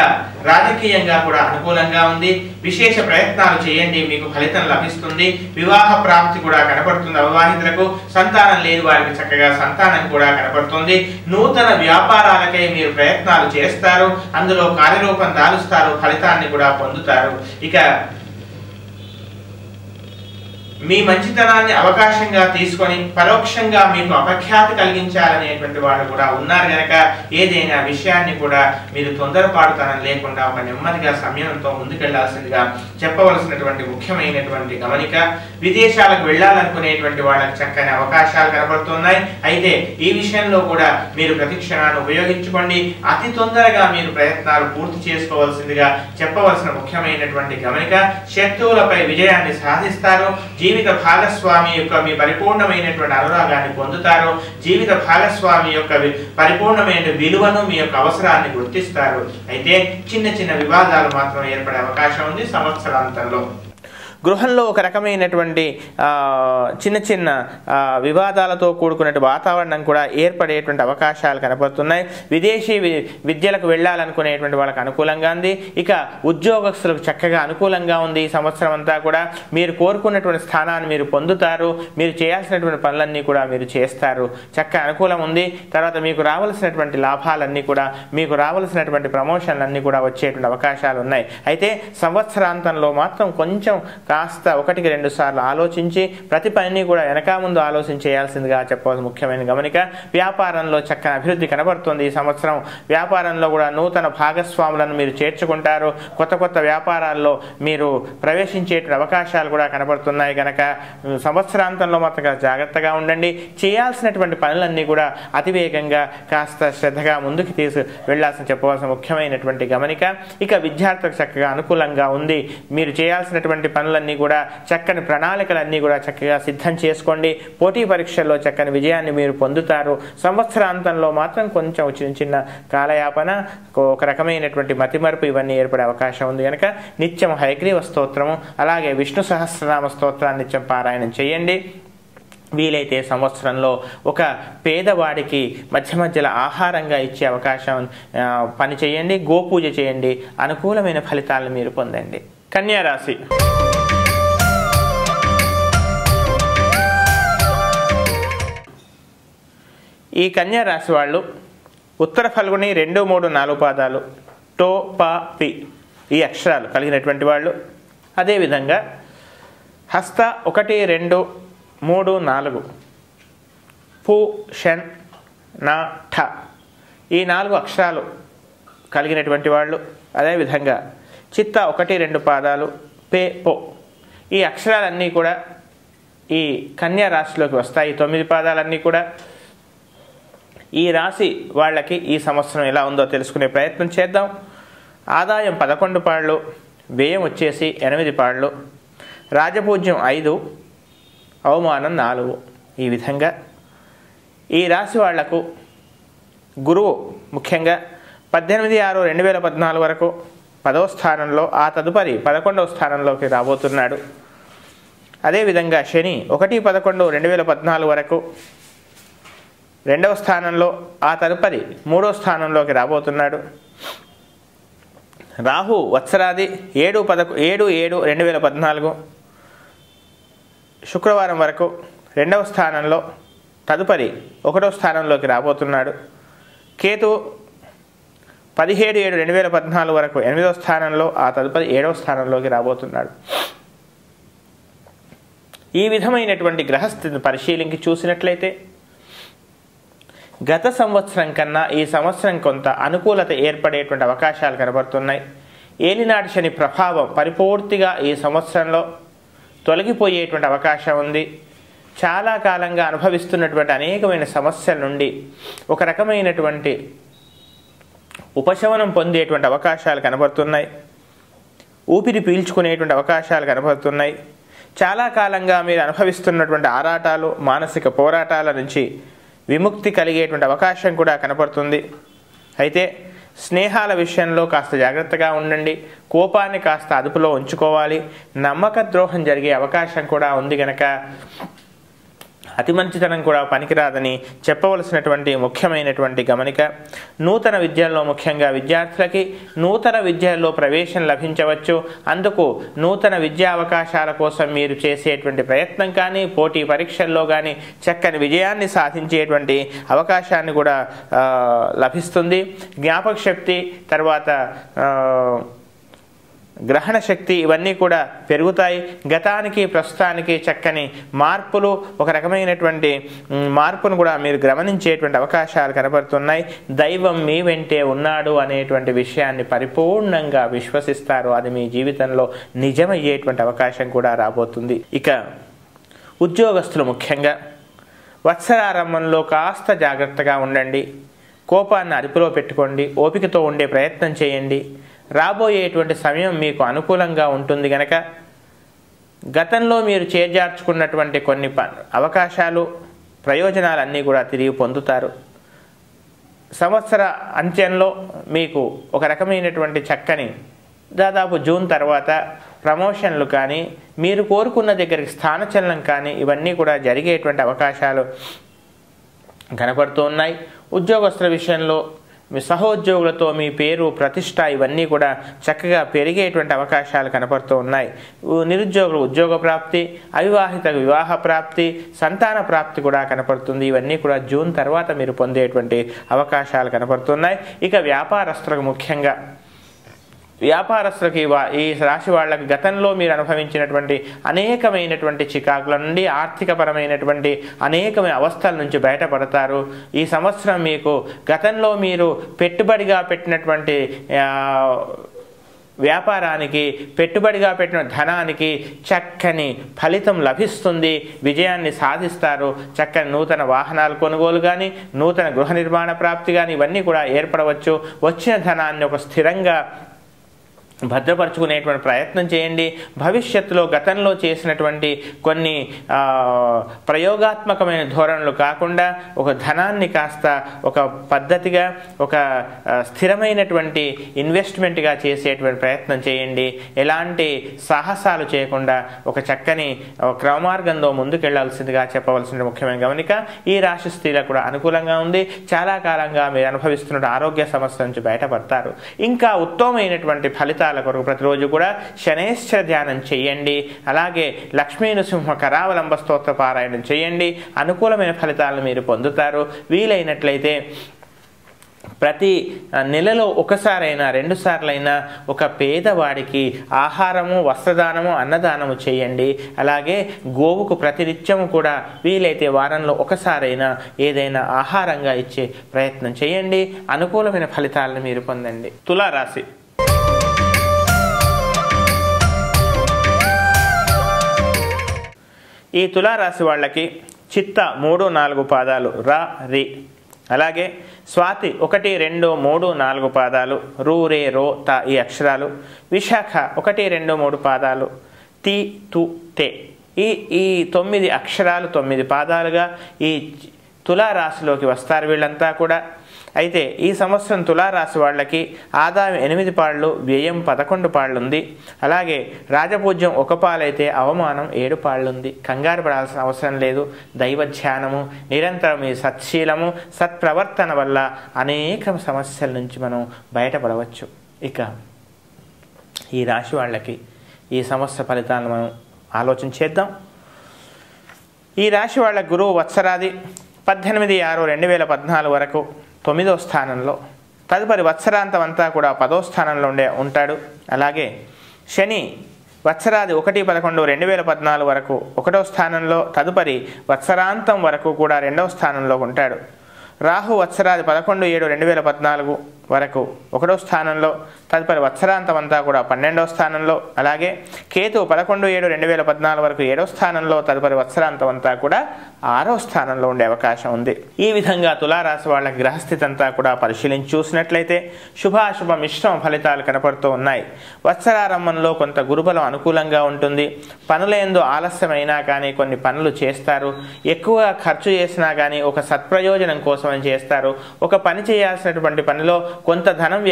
రాజకీయంగా కూడా అనుకూలంగా ఉంది. విశేష ప్రయత్నాలు చేయండి, మీకు ఫలితం లభిస్తుంది. వివాహ ప్రాప్తి కూడా కనపడుతుంది. అవివాహితులకు సంతానం లేని వారికి చక్కగా సంతానం కూడా కనపడుతుంది. నూతన వ్యాపారాలకై మీరు ప్రయత్నాలు చేస్తారు, అందులో కార్యరూపం దాలుస్తారు, ఫలితాన్ని కూడా పొందుతారు. ఇక మీ మంచితనాన్ని అవకాశంగా తీసుకొని పరోక్షంగా మీకు అపఖ్యాతి కలిగించాలనేటువంటి వాళ్ళు కూడా ఉన్నారు కనుక ఏదైనా విషయాన్ని కూడా మీరు తొందరపాటుతనం లేకుండా ఒక నెమ్మదిగా సమయంతో ముందుకెళ్లాల్సిందిగా చెప్పవలసినటువంటి ముఖ్యమైనటువంటి గమనిక. విదేశాలకు వెళ్ళాలనుకునేటువంటి వాళ్ళకి చక్కని అవకాశాలు కనబడుతున్నాయి. అయితే ఈ విషయంలో కూడా మీరు ప్రతిక్షణాన్ని ఉపయోగించుకోండి. అతి తొందరగా మీరు ప్రయత్నాలు పూర్తి చేసుకోవాల్సిందిగా చెప్పవలసిన ముఖ్యమైనటువంటి గమనిక. శత్రువులపై విజయాన్ని సాధిస్తారు. జీవిత భాగస్వామి యొక్క మీ పరిపూర్ణమైనటువంటి అనురాగాన్ని పొందుతారు. జీవిత భాగస్వామి యొక్క పరిపూర్ణమైన విలువను మీ యొక్క అవసరాన్ని గుర్తిస్తారు. అయితే చిన్న చిన్న వివాదాలు మాత్రం ఏర్పడే అవకాశం ఉంది సంవత్సరాంతంలో. గృహంలో ఒక రకమైనటువంటి చిన్న చిన్న వివాదాలతో కూడుకున్న వాతావరణం కూడా ఏర్పడేటువంటి అవకాశాలు కనపడుతున్నాయి. విదేశీ విద్యలకు వెళ్ళాలనుకునేటువంటి వాళ్ళకి అనుకూలంగా ఉంది. ఇక ఉద్యోగస్తులకు చక్కగా అనుకూలంగా ఉంది. ఈ సంవత్సరం అంతా కూడా మీరు కోరుకున్నటువంటి స్థానాన్ని మీరు పొందుతారు. మీరు చేయాల్సినటువంటి పనులన్నీ కూడా మీరు చేస్తారు. చక్కగా అనుకూలం ఉంది. తర్వాత మీకు రావాల్సినటువంటి లాభాలన్నీ కూడా మీకు రావాల్సినటువంటి ప్రమోషన్లన్నీ కూడా వచ్చేటువంటి అవకాశాలు ఉన్నాయి. అయితే సంవత్సరాంతంలో మాత్రం కొంచెం కాస్త 1-2 సార్లు ఆలోచించి ప్రతి పనిని కూడా వెనక ముందు ఆలోచించి చేయాల్సిందిగా చెప్పవలసిన ముఖ్యమైన గమనిక. వ్యాపారంలో చక్కని అభివృద్ధి కనబడుతుంది ఈ సంవత్సరం. వ్యాపారంలో కూడా నూతన భాగస్వాములను మీరు చేర్చుకుంటారు. కొత్త వ్యాపారాల్లో మీరు ప్రవేశించేటువంటి అవకాశాలు కూడా కనబడుతున్నాయి కనుక సంవత్సరాంతంలో మాత్రం జాగ్రత్తగా ఉండండి. చేయాల్సినటువంటి పనులన్నీ కూడా అతివేగంగా కాస్త శ్రద్ధగా ముందుకు వెళ్ళాల్సిన చెప్పవలసిన ముఖ్యమైనటువంటి గమనిక. ఇక విద్యార్థులకు చక్కగా అనుకూలంగా ఉంది. మీరు చేయాల్సినటువంటి పనులన్నీ కూడా చక్కని ప్రణాళికలన్నీ కూడా చక్కగా సిద్ధం చేసుకోండి. పోటీ పరీక్షల్లో చక్కని విజయాన్ని మీరు పొందుతారు. సంవత్సరాంతంలో మాత్రం కొంచెం చిన్న కాలయాపన, ఒక రకమైనటువంటి మతిమరుపు ఇవన్నీ ఏర్పడే అవకాశం ఉంది కనుక నిత్యం హయగ్రీవ స్తోత్రము అలాగే విష్ణు సహస్రనామ స్తోత్రాన్ని నిత్యం పారాయణం చేయండి. వీలైతే సంవత్సరంలో ఒక పేదవాడికి మధ్యలో ఆహారంగా ఇచ్చే అవకాశం పని చేయండి. గోపూజ చేయండి. అనుకూలమైన ఫలితాలను మీరు పొందండి. కన్యా రాశి. ఈ కన్యా రాశి వాళ్ళు ఉత్తర ఫల్గుని 2, 3, 4 పాదాలు, టో, ప, పి ఈ అక్షరాలు కలిగినటువంటి వాళ్ళు. అదేవిధంగా హస్త 1, 2, 3, 4, పు, షన్, నా, ఠ ఈ 4 అక్షరాలు కలిగినటువంటి వాళ్ళు. అదేవిధంగా చిత్త 1, 2 పాదాలు, పే, పో ఈ అక్షరాలన్నీ కూడా ఈ కన్యా రాశిలోకి వస్తాయి. 9 పాదాలన్నీ కూడా. ఈ రాశి వాళ్ళకి ఈ సంవత్సరం ఎలా ఉందో తెలుసుకునే ప్రయత్నం చేద్దాం. ఆదాయం 11 పాళ్ళు, వ్యయం వచ్చేసి 8 పాళ్ళు, రాజపూజ్యం 5, అవమానం 4. ఈ విధంగా ఈ రాశి వాళ్లకు గురువు ముఖ్యంగా 18/6/2014 వరకు 10వ స్థానంలో, ఆ తదుపరి 11వ స్థానంలోకి రాబోతున్నాడు. అదేవిధంగా శని 1/11/2014 వరకు 2వ స్థానంలో, ఆ తదుపరి 3వ స్థానంలోకి రాబోతున్నాడు. రాహు వత్సరాది 7/7/2014 శుక్రవారం వరకు 2వ స్థానంలో, తదుపరి 1వ స్థానంలోకి రాబోతున్నాడు. కేతు 17/7/2014 వరకు 8వ స్థానంలో, ఆ తదుపరి 7వ స్థానంలోకి రాబోతున్నాడు. ఈ విధమైనటువంటి గ్రహస్థితిని పరిశీలించి చూసినట్లయితే గత సంవత్సరం కన్నా ఈ సంవత్సరం కొంత అనుకూలత ఏర్పడేటువంటి అవకాశాలు కనబడుతున్నాయి. ఏలినాటి శని ప్రభావం పరిపూర్తిగా ఈ సంవత్సరంలో తొలగిపోయేటువంటి అవకాశం ఉంది. చాలా కాలంగా అనుభవిస్తున్నటువంటి అనేకమైన సమస్యల నుండి ఒక రకమైనటువంటి ఉపశమనం పొందేటువంటి అవకాశాలు కనబడుతున్నాయి. ఊపిరి పీల్చుకునేటువంటి అవకాశాలు కనబడుతున్నాయి. చాలా కాలంగా మీరు అనుభవిస్తున్నటువంటి ఆరాటాలు, మానసిక పోరాటాల నుంచి విముక్తి కలిగేటువంటి అవకాశం కూడా కనపడుతుంది. అయితే స్నేహాల విషయంలో కాస్త జాగ్రత్తగా ఉండండి. కోపాన్ని కాస్త అదుపులో ఉంచుకోవాలి. నమ్మక ద్రోహం జరిగే అవకాశం కూడా ఉంది కనుక అతి మంచితనం కూడా పనికిరాదని చెప్పవలసినటువంటి ముఖ్యమైనటువంటి గమనిక. నూతన విద్యల్లో ముఖ్యంగా విద్యార్థులకి నూతన విద్యల్లో ప్రవేశం లభించవచ్చు. అందుకు నూతన విద్యా అవకాశాల కోసం మీరు చేసేటువంటి ప్రయత్నం కానీ, పోటీ పరీక్షల్లో కానీ చక్కని విజయాన్ని సాధించేటువంటి అవకాశాన్ని కూడా లభిస్తుంది. జ్ఞాపక శక్తి, తర్వాత గ్రహణ శక్తి ఇవన్నీ కూడా పెరుగుతాయి. గతానికి ప్రస్తుతానికి చక్కని మార్పులు, ఒక రకమైనటువంటి మార్పును కూడా మీరు గమనించేటువంటి అవకాశాలు కనబడుతున్నాయి. దైవం మీ వెంటే ఉన్నాడు అనేటువంటి విషయాన్ని పరిపూర్ణంగా విశ్వసిస్తారు. అది మీ జీవితంలో నిజమయ్యేటువంటి అవకాశం కూడా రాబోతుంది. ఇక ఉద్యోగస్తులు ముఖ్యంగా వత్సరారంభంలో కాస్త జాగ్రత్తగా ఉండండి. కోపాన్ని అదుపులో పెట్టుకోండి. ఓపికతో ఉండే ప్రయత్నం చేయండి. రాబోయేటువంటి సమయం మీకు అనుకూలంగా ఉంటుంది కనుక గతంలో మీరు చేజార్చుకున్నటువంటి కొన్ని అవకాశాలు, ప్రయోజనాలన్నీ కూడా తిరిగి పొందుతారు. సంవత్సర అంత్యంలో మీకు ఒక రకమైనటువంటి చక్కని దాదాపు జూన్ తర్వాత ప్రమోషన్లు కానీ, మీరు కోరుకున్న దగ్గరికి స్థానచలనం కానీ ఇవన్నీ కూడా జరిగేటువంటి అవకాశాలు కనపడుతూ ఉన్నాయి. ఉద్యోగస్తుల విషయంలో మీ సహోద్యోగులతో మీ పేరు, ప్రతిష్ట ఇవన్నీ కూడా చక్కగా పెరిగేటువంటి అవకాశాలు కనపడుతూ ఉన్నాయి. నిరుద్యోగులు ఉద్యోగ ప్రాప్తి, అవివాహిత వివాహ ప్రాప్తి, సంతాన ప్రాప్తి కూడా కనపడుతుంది. ఇవన్నీ కూడా జూన్ తర్వాత మీరు పొందేటువంటి అవకాశాలు కనపడుతున్నాయి. ఇక వ్యాపారస్తులకు ముఖ్యంగా వ్యాపారస్తులకి ఈ రాశి వాళ్ళకి గతంలో మీరు అనుభవించినటువంటి అనేకమైనటువంటి చికాకుల నుండి ఆర్థికపరమైనటువంటి అనేకమైన అవస్థల నుంచి బయటపడతారు. ఈ సంవత్సరం మీకు గతంలో మీరు పెట్టుబడిగా పెట్టినటువంటి వ్యాపారానికి, పెట్టుబడిగా పెట్టిన ధనానికి చక్కని ఫలితం లభిస్తుంది, విజయాన్ని సాధిస్తారు. చక్కని నూతన వాహనాలు కొనుగోలు కానీ, నూతన గృహ నిర్మాణ ప్రాప్తి కానీ ఇవన్నీ కూడా ఏర్పడవచ్చు. వచ్చిన ధనాన్ని ఒక స్థిరంగా భద్రపరుచుకునేటువంటి ప్రయత్నం చేయండి. భవిష్యత్తులో గతంలో చేసినటువంటి కొన్ని ప్రయోగాత్మకమైన ధోరణులు కాకుండా ఒక ధనాన్ని కాస్త ఒక పద్ధతిగా, ఒక స్థిరమైనటువంటి ఇన్వెస్ట్మెంట్గా చేసేటువంటి ప్రయత్నం చేయండి. ఎలాంటి సాహసాలు చేయకుండా ఒక చక్కని క్రమమార్గంలో ముందుకెళ్లాల్సిందిగా చెప్పవలసిన ముఖ్యమైన గమనిక. ఈ రాశి స్త్రీలకు కూడా అనుకూలంగా ఉంది. చాలా కాలంగా మీరు అనుభవిస్తున్న ఆరోగ్య సమస్యల నుంచి బయటపడతారు. ఇంకా ఉత్తమమైనటువంటి ఫలితాలు కొరకు ప్రతిరోజు కూడా శనైశ్చర ధ్యానం చేయండి. అలాగే లక్ష్మీ నృసింహ కరావలంబ స్తోత్ర పారాయణం చేయండి. అనుకూలమైన ఫలితాలను మీరు పొందుతారు. వీలైనట్లయితే ప్రతి నెలలో ఒకసారైనా, 2 సార్లైనా ఒక పేదవాడికి ఆహారము, వస్త్రదానము, అన్నదానము చేయండి. అలాగే గోవుకు ప్రతినిత్యము కూడా వీలైతే వారంలో ఒకసారైనా ఏదైనా ఆహారంగా ఇచ్చే ప్రయత్నం చేయండి. అనుకూలమైన ఫలితాలను మీరు పొందండి. తులారాశి. ఈ తులారాశి వాళ్ళకి చిత్త 3, 4 పాదాలు రా, రి, అలాగే స్వాతి 1, 2, 3, 4 పాదాలు రు, రే, రో, త ఈ అక్షరాలు, విశాఖ 1, 2, 3 పాదాలు తి, తు, తే ఈ 9 అక్షరాలు 9 పాదాలుగా ఈ తులారాశిలోకి వస్తారు వీళ్ళంతా కూడా. అయితే ఈ సంవత్సరం తులారాశి వాళ్ళకి ఆదాయం 8 పాళ్ళు, వ్యయం 11 పాళ్ళు ఉంది. అలాగే రాజపూజ్యం 1 పాలైతే అవమానం 7 పాళ్ళు ఉంది. కంగారు పడాల్సిన అవసరం లేదు. దైవ ధ్యానము, నిరంతరం ఈ సత్శీలము, సత్ప్రవర్తన వల్ల అనేక సమస్యల నుంచి మనం బయటపడవచ్చు. ఇక ఈ రాశి వాళ్ళకి ఈ సంవత్సర ఫలితాలను మనం ఆలోచన చేద్దాం. ఈ రాశి వాళ్ళ గురువు వత్సరాది 18/6/2014 వరకు 9వ స్థానంలో, తదుపరి వత్సరాంతం అంతా కూడా 10వ స్థానంలో ఉంటాడు. అలాగే శని వత్సరాది 1/11/2014 వరకు 1వ స్థానంలో, తదుపరి వత్సరాంతం వరకు కూడా 2వ స్థానంలో ఉంటాడు. రాహు వత్సరాది 11/7/2014 వరకు 1వ స్థానంలో, తదుపరి వత్సరాంతం అంతా కూడా 12వ స్థానంలో. అలాగే కేతు 11/7/2014 వరకు 7వ స్థానంలో, తదుపరి వత్సరాంతం అంతా కూడా 6వ స్థానంలో ఉండే అవకాశం ఉంది. ఈ విధంగా తులారాశి వాళ్ళకి గ్రహస్థితి అంతా కూడా పరిశీలించి చూసినట్లయితే శుభాశుభ మిశ్రమ ఫలితాలు కనపడుతూ ఉన్నాయి. వత్సరారంభంలో కొంత గురుబలం అనుకూలంగా ఉంటుంది. పనులందు ఆలస్యమైనా కానీ కొన్ని పనులు చేస్తారు. ఎక్కువగా ఖర్చు చేసినా కానీ ఒక సత్ప్రయోజనం కోసం చేస్తారు. ఒక పని చేయాల్సినటువంటి పనిలో కొంత ధనం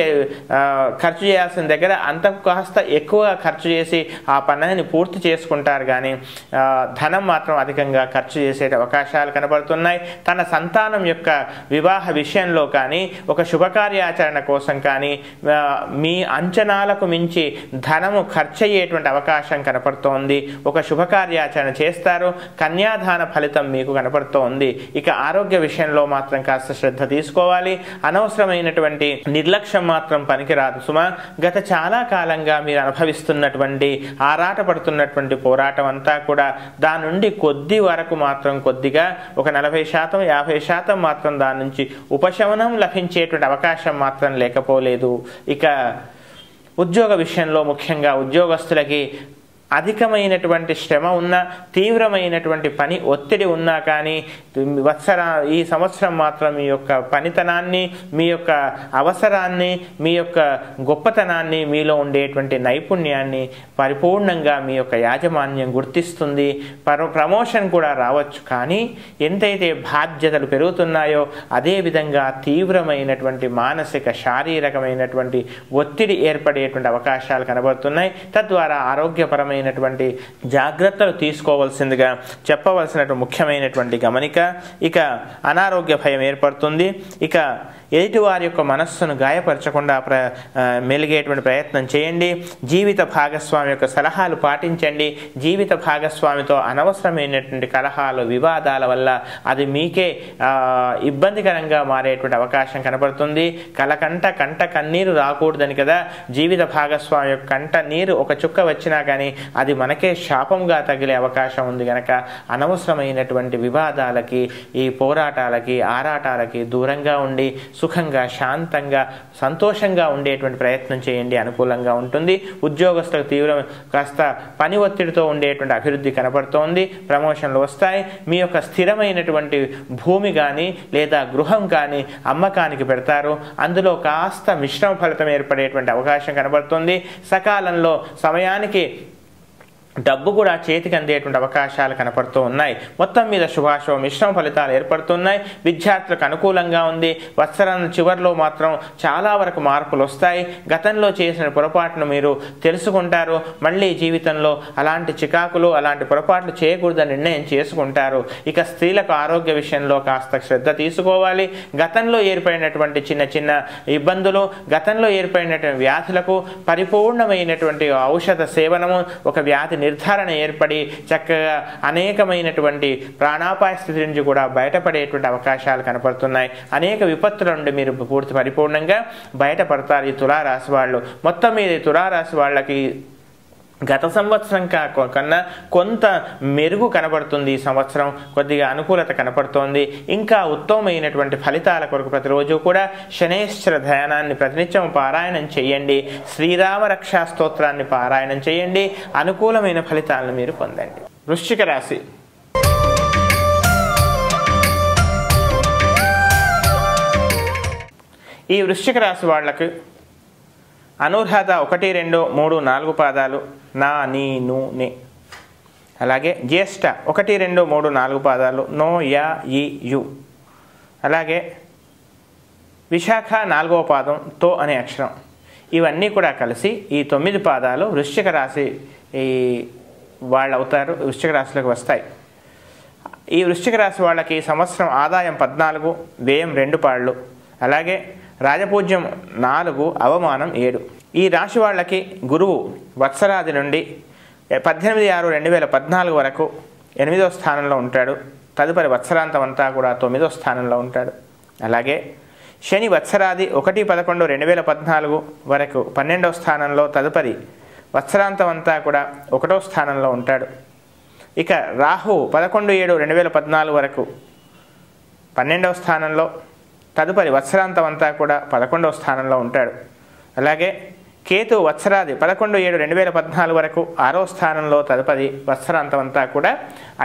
ఖర్చు చేయాల్సిన దగ్గర అంత కాస్త ఎక్కువగా ఖర్చు చేసి ఆ పనిని పూర్తి చేసుకుంటారు. కానీ ధనం మాత్రం అధికంగా ఖర్చు చేసే అవకాశాలు కనబడుతున్నాయి. తన సంతానం యొక్క వివాహ విషయంలో కానీ, ఒక శుభకార్యాచరణ కోసం కానీ మీ అంచనాలకు మించి ధనము ఖర్చు అయ్యేటువంటి అవకాశం కనపడుతోంది. ఒక శుభకార్యాచరణ చేస్తారు. కన్యాదాన ఫలితం మీకు కనపడుతోంది. ఇక ఆరోగ్య విషయంలో మాత్రం కాస్త శ్రద్ధ తీసుకోవాలి. అనవసరమైనటువంటి నిర్లక్ష్యం మాత్రం పనికిరాదు సుమా. గత చాలా కాలంగా మీరు అనుభవిస్తున్నటువంటి ఆరాటపడుతున్నటువంటి పోరాటం అంతా కూడా దాని నుండి కొద్ది వరకు మాత్రం కొద్దిగా ఒక 40%, 50% మాత్రం దాని నుంచి ఉపశమనం లభించేటువంటి అవకాశం మాత్రం లేకపోలేదు. ఇక ఉద్యోగ విషయంలో ముఖ్యంగా ఉద్యోగస్తులకి అధికమైనటువంటి శ్రమ ఉన్నా, తీవ్రమైనటువంటి పని ఒత్తిడి ఉన్నా కానీ ఈ సంవత్సరం మాత్రం మీ యొక్క పనితనాన్ని, మీ యొక్క అవసరాన్ని, మీ యొక్క గొప్పతనాన్ని, మీలో ఉండేటువంటి నైపుణ్యాన్ని పరిపూర్ణంగా మీ యొక్క యాజమాన్యం గుర్తిస్తుంది. ప్రమోషన్ కూడా రావచ్చు. కానీ ఎంతైతే బాధ్యతలు పెరుగుతున్నాయో అదేవిధంగా తీవ్రమైనటువంటి మానసిక, శారీరకమైనటువంటి ఒత్తిడి ఏర్పడేటువంటి అవకాశాలు కనబడుతున్నాయి. తద్వారా ఆరోగ్యపరమైన జాగ్రత్తలు తీసుకోవాల్సిందిగా చెప్పవలసినటువంటి ముఖ్యమైనటువంటి గమనిక. ఇక అనారోగ్య భయం ఏర్పడుతుంది. ఇక ఎదుటివారి యొక్క మనస్సును గాయపరచకుండా మెలిగేటువంటి ప్రయత్నం చేయండి. జీవిత భాగస్వామి యొక్క సలహాలు పాటించండి. జీవిత భాగస్వామితో అనవసరమైనటువంటి కలహాలు, వివాదాల వల్ల అది మీకే ఇబ్బందికరంగా మారేటువంటి అవకాశం కనబడుతుంది. కంట కన్నీరు రాకూడదని కదా జీవిత భాగస్వామి యొక్క కంట నీరు ఒక చుక్క వచ్చినా కానీ అది మనకే శాపంగా తగిలే అవకాశం ఉంది కనుక అనవసరమైనటువంటి వివాదాలకి, ఈ పోరాటాలకి, ఆరాటాలకి దూరంగా ఉండి సుఖంగా, శాంతంగా, సంతోషంగా ఉండేటువంటి ప్రయత్నం చేయండి. అనుకూలంగా ఉంటుంది. ఉద్యోగస్తులకు కాస్త పని ఒత్తిడితో ఉండేటువంటి అభివృద్ధి కనపడుతోంది. ప్రమోషన్లు వస్తాయి. మీ యొక్క స్థిరమైనటువంటి భూమి కానీ లేదా గృహం కానీ అమ్మకానికి పెడతారు. అందులో కాస్త మిశ్రమ ఫలితం ఏర్పడేటువంటి అవకాశం కనబడుతుంది. సకాలంలో సమయానికి డబ్బు కూడా చేతికి అందేటువంటి అవకాశాలు కనపడుతూ ఉన్నాయి. మొత్తం మీద శుభాశుభ మిశ్రమ ఫలితాలు ఏర్పడుతున్నాయి. విద్యార్థులకు అనుకూలంగా ఉంది. వత్సరం చివరిలో మాత్రం చాలా వరకు మార్పులు వస్తాయి. గతంలో చేసిన పొరపాటును మీరు తెలుసుకుంటారు. మళ్ళీ జీవితంలో అలాంటి చికాకులు, అలాంటి పొరపాట్లు చేయకూడదని నిర్ణయం చేసుకుంటారు. ఇక స్త్రీలకు ఆరోగ్య విషయంలో కాస్త శ్రద్ధ తీసుకోవాలి. గతంలో ఏర్పడినటువంటి చిన్న చిన్న ఇబ్బందులు, గతంలో ఏర్పడినటువంటి వ్యాధులకు పరిపూర్ణమైనటువంటి ఔషధ సేవనము, ఒక వ్యాధి నిర్ధారణ ఏర్పడి చక్కగా అనేకమైనటువంటి ప్రాణాపాయ స్థితి నుంచి కూడా బయటపడేటువంటి అవకాశాలు కనపడుతున్నాయి. అనేక విపత్తుల నుండి మీరు పరిపూర్ణంగా బయటపడతారు ఈ తులారాశి వాళ్ళు. మొత్తం మీద తులారాశి వాళ్ళకి గత సంవత్సరం కన్నా కొంత మెరుగు కనబడుతుంది. ఈ సంవత్సరం కొద్దిగా అనుకూలత కనపడుతోంది. ఇంకా ఉత్తమమైనటువంటి ఫలితాల కొరకు ప్రతిరోజు కూడా శనేశ్వర ధ్యానాన్ని ప్రతినిత్యం పారాయణం చేయండి. శ్రీరామ రక్షా స్తోత్రాన్ని పారాయణం చేయండి. అనుకూలమైన ఫలితాలను మీరు పొందండి. వృశ్చిక రాశి. ఈ వృశ్చిక రాశి వాళ్లకు అనుర్హత 1, 2, 3, 4 పాదాలు నా, నీ, ను, నే. అలాగే జ్యేష్ఠ 1, 2, 3, 4 పాదాలు నో, యా, ఈ, యు. అలాగే విశాఖ 4వ పాదం తో అనే అక్షరం. ఇవన్నీ కూడా కలిసి ఈ 9 పాదాలు వృశ్చిక రాశి వాళ్ళు అవుతారు. వృశ్చిక రాశిలోకి వస్తాయి. ఈ వృశ్చిక రాశి వాళ్ళకి సంవత్సరం ఆదాయం 14, వ్యయం 2 పాళ్ళు. అలాగే రాజపూజ్యం 4, అవమానం 7. ఈ రాశి వాళ్ళకి గురువు వత్సరాది నుండి 18/6/2014 వరకు 8వ స్థానంలో ఉంటాడు. తదుపరి వత్సరాంతం అంతా కూడా 9వ స్థానంలో ఉంటాడు. అలాగే శని వత్సరాది 1/11/2014 వరకు 12వ స్థానంలో, తదుపరి వత్సరాంతం అంతా కూడా 1వ స్థానంలో ఉంటాడు. ఇక రాహు 11/7/2014 వరకు 12వ స్థానంలో, తదుపరి వత్సరాంతం అంతా కూడా 11వ స్థానంలో ఉంటాడు. అలాగే కేతు వత్సరాది 11/7/2014 వరకు 6వ స్థానంలో, తదుపరి వత్సరాంతం అంతా కూడా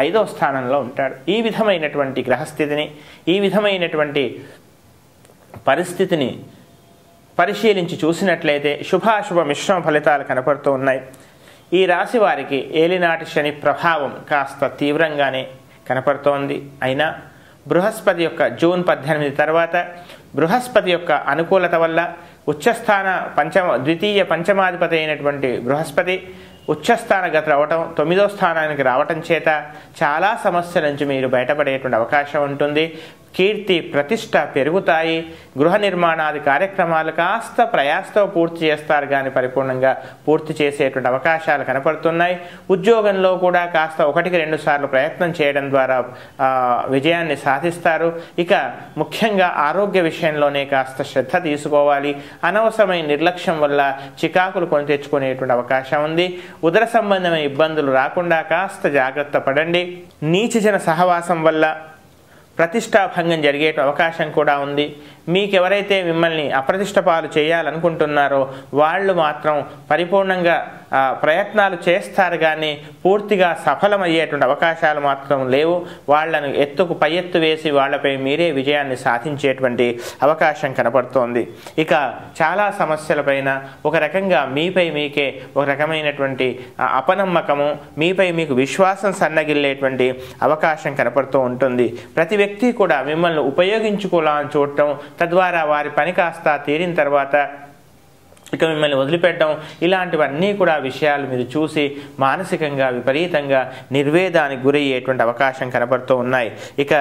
5వ స్థానంలో ఉంటాడు. ఈ విధమైనటువంటి గ్రహస్థితిని, ఈ విధమైనటువంటి పరిస్థితిని పరిశీలించి చూసినట్లయితే శుభాశుభ మిశ్రమ ఫలితాలు కనపడుతూ ఉన్నాయి. ఈ రాశి వారికి ఏలినాటి శని ప్రభావం కాస్త తీవ్రంగానే కనపడుతోంది. అయినా బృహస్పతి యొక్క జూన్ 18 తర్వాత బృహస్పతి యొక్క అనుకూలత వల్ల ఉచ్చస్థాన ద్వితీయ పంచమాధిపతి అయినటువంటి బృహస్పతి ఉచ్చస్థానగతి రావటం, 9వ స్థానానికి రావటం చేత చాలా సమస్యల నుంచి మీరు బయటపడేటువంటి అవకాశం ఉంటుంది. కీర్తి ప్రతిష్ట పెరుగుతాయి. గృహ నిర్మాణాది కార్యక్రమాలు కాస్త ప్రయాసతో పూర్తి చేస్తారు కానీ పరిపూర్ణంగా పూర్తి చేసేటువంటి అవకాశాలు కనపడుతున్నాయి. ఉద్యోగంలో కూడా కాస్త 1-2 సార్లు ప్రయత్నం చేయడం ద్వారా విజయాన్ని సాధిస్తారు. ఇక ముఖ్యంగా ఆరోగ్య విషయంలోనే కాస్త శ్రద్ధ తీసుకోవాలి. అనవసరమైన నిర్లక్ష్యం వల్ల చికాకులు కొని తెచ్చుకునేటువంటి అవకాశం ఉంది. ఉదర సంబంధమైన ఇబ్బందులు రాకుండా కాస్త జాగ్రత్త పడండి. నీచజన సహవాసం వల్ల ప్రతిష్టాభంగం జరిగే అవకాశం కూడా ఉంది. మీకెవరైతే మిమ్మల్ని అప్రతిష్ట పాలు చేయాలనుకుంటున్నారో వాళ్ళు మాత్రం పరిపూర్ణంగా ప్రయత్నాలు చేస్తారు కానీ పూర్తిగా సఫలమయ్యేటువంటి అవకాశాలు మాత్రం లేవు. వాళ్లను ఎత్తుకు పై ఎత్తు వేసి వాళ్లపై మీరే విజయాన్ని సాధించేటువంటి అవకాశం కనపడుతోంది. ఇక చాలా సమస్యలపైన ఒక రకంగా మీపై మీకే ఒక రకమైనటువంటి అపనమ్మకము, మీపై మీకు విశ్వాసం సన్నగిల్లేటువంటి అవకాశం కనపడుతూ ఉంటుంది. ప్రతి వ్యక్తి కూడా మిమ్మల్ని ఉపయోగించుకోవాలని చూడటం, తద్వారా వారి పని కాస్త తీరిన తర్వాత ఇక మిమ్మల్ని వదిలిపెట్టడం, ఇలాంటివన్నీ కూడా విషయాలు మీరు చూసి మానసికంగా విపరీతంగా నిర్వేదానికి గురయ్యేటువంటి అవకాశం కనబడుతూ ఉన్నాయి. ఇక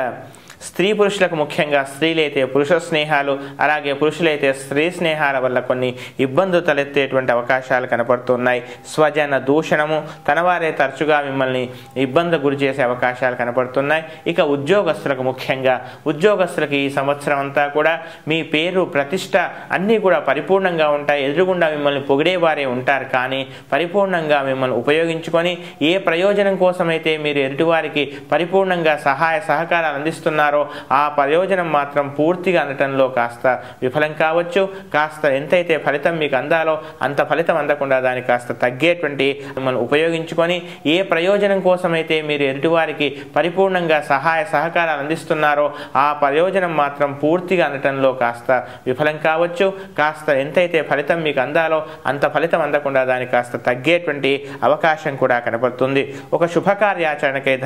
స్త్రీ పురుషులకు ముఖ్యంగా స్త్రీలైతే పురుష స్నేహాలు, అలాగే పురుషులైతే స్త్రీ స్నేహాల వల్ల కొన్ని ఇబ్బందులు తలెత్తేటువంటి అవకాశాలు కనపడుతున్నాయి. స్వజన దూషణము, తనవారే తరచుగా మిమ్మల్ని ఇబ్బంది గురి చేసే అవకాశాలు కనపడుతున్నాయి. ఇక ఉద్యోగస్తులకు ముఖ్యంగా ఉద్యోగస్తులకి ఈ సంవత్సరం అంతా కూడా మీ పేరు ప్రతిష్ట అన్నీ కూడా పరిపూర్ణంగా ఉంటాయి. ఎదురుగుండా మిమ్మల్ని పొగిడేవారే ఉంటారు, కానీ పరిపూర్ణంగా మిమ్మల్ని ఉపయోగించుకొని ఏ ప్రయోజనం కోసమైతే మీరు ఎదుటివారికి పరిపూర్ణంగా సహాయ సహకారాలు అందిస్తున్నారో ఆ ప్రయోజనం మాత్రం పూర్తిగా అందటంలో కాస్త విఫలం కావచ్చు. కాస్త ఎంతైతే ఫలితం మీకు అందాలో అంత ఫలితం అందకుండా దానికి కాస్త తగ్గేటువంటి మిమ్మల్ని ఉపయోగించుకొని ఏ ప్రయోజనం కోసమైతే మీరు ఎదుటివారికి పరిపూర్ణంగా సహాయ సహకారాలు అందిస్తున్నారో ఆ ప్రయోజనం మాత్రం పూర్తిగా అందటంలో కాస్త విఫలం కావచ్చు. కాస్త ఎంతైతే ఫలితం మీకు అందాలో అంత ఫలితం అందకుండా దానికి కాస్త తగ్గేటువంటి అవకాశం కూడా కనబడుతుంది. ఒక శుభకార్యాచరణకై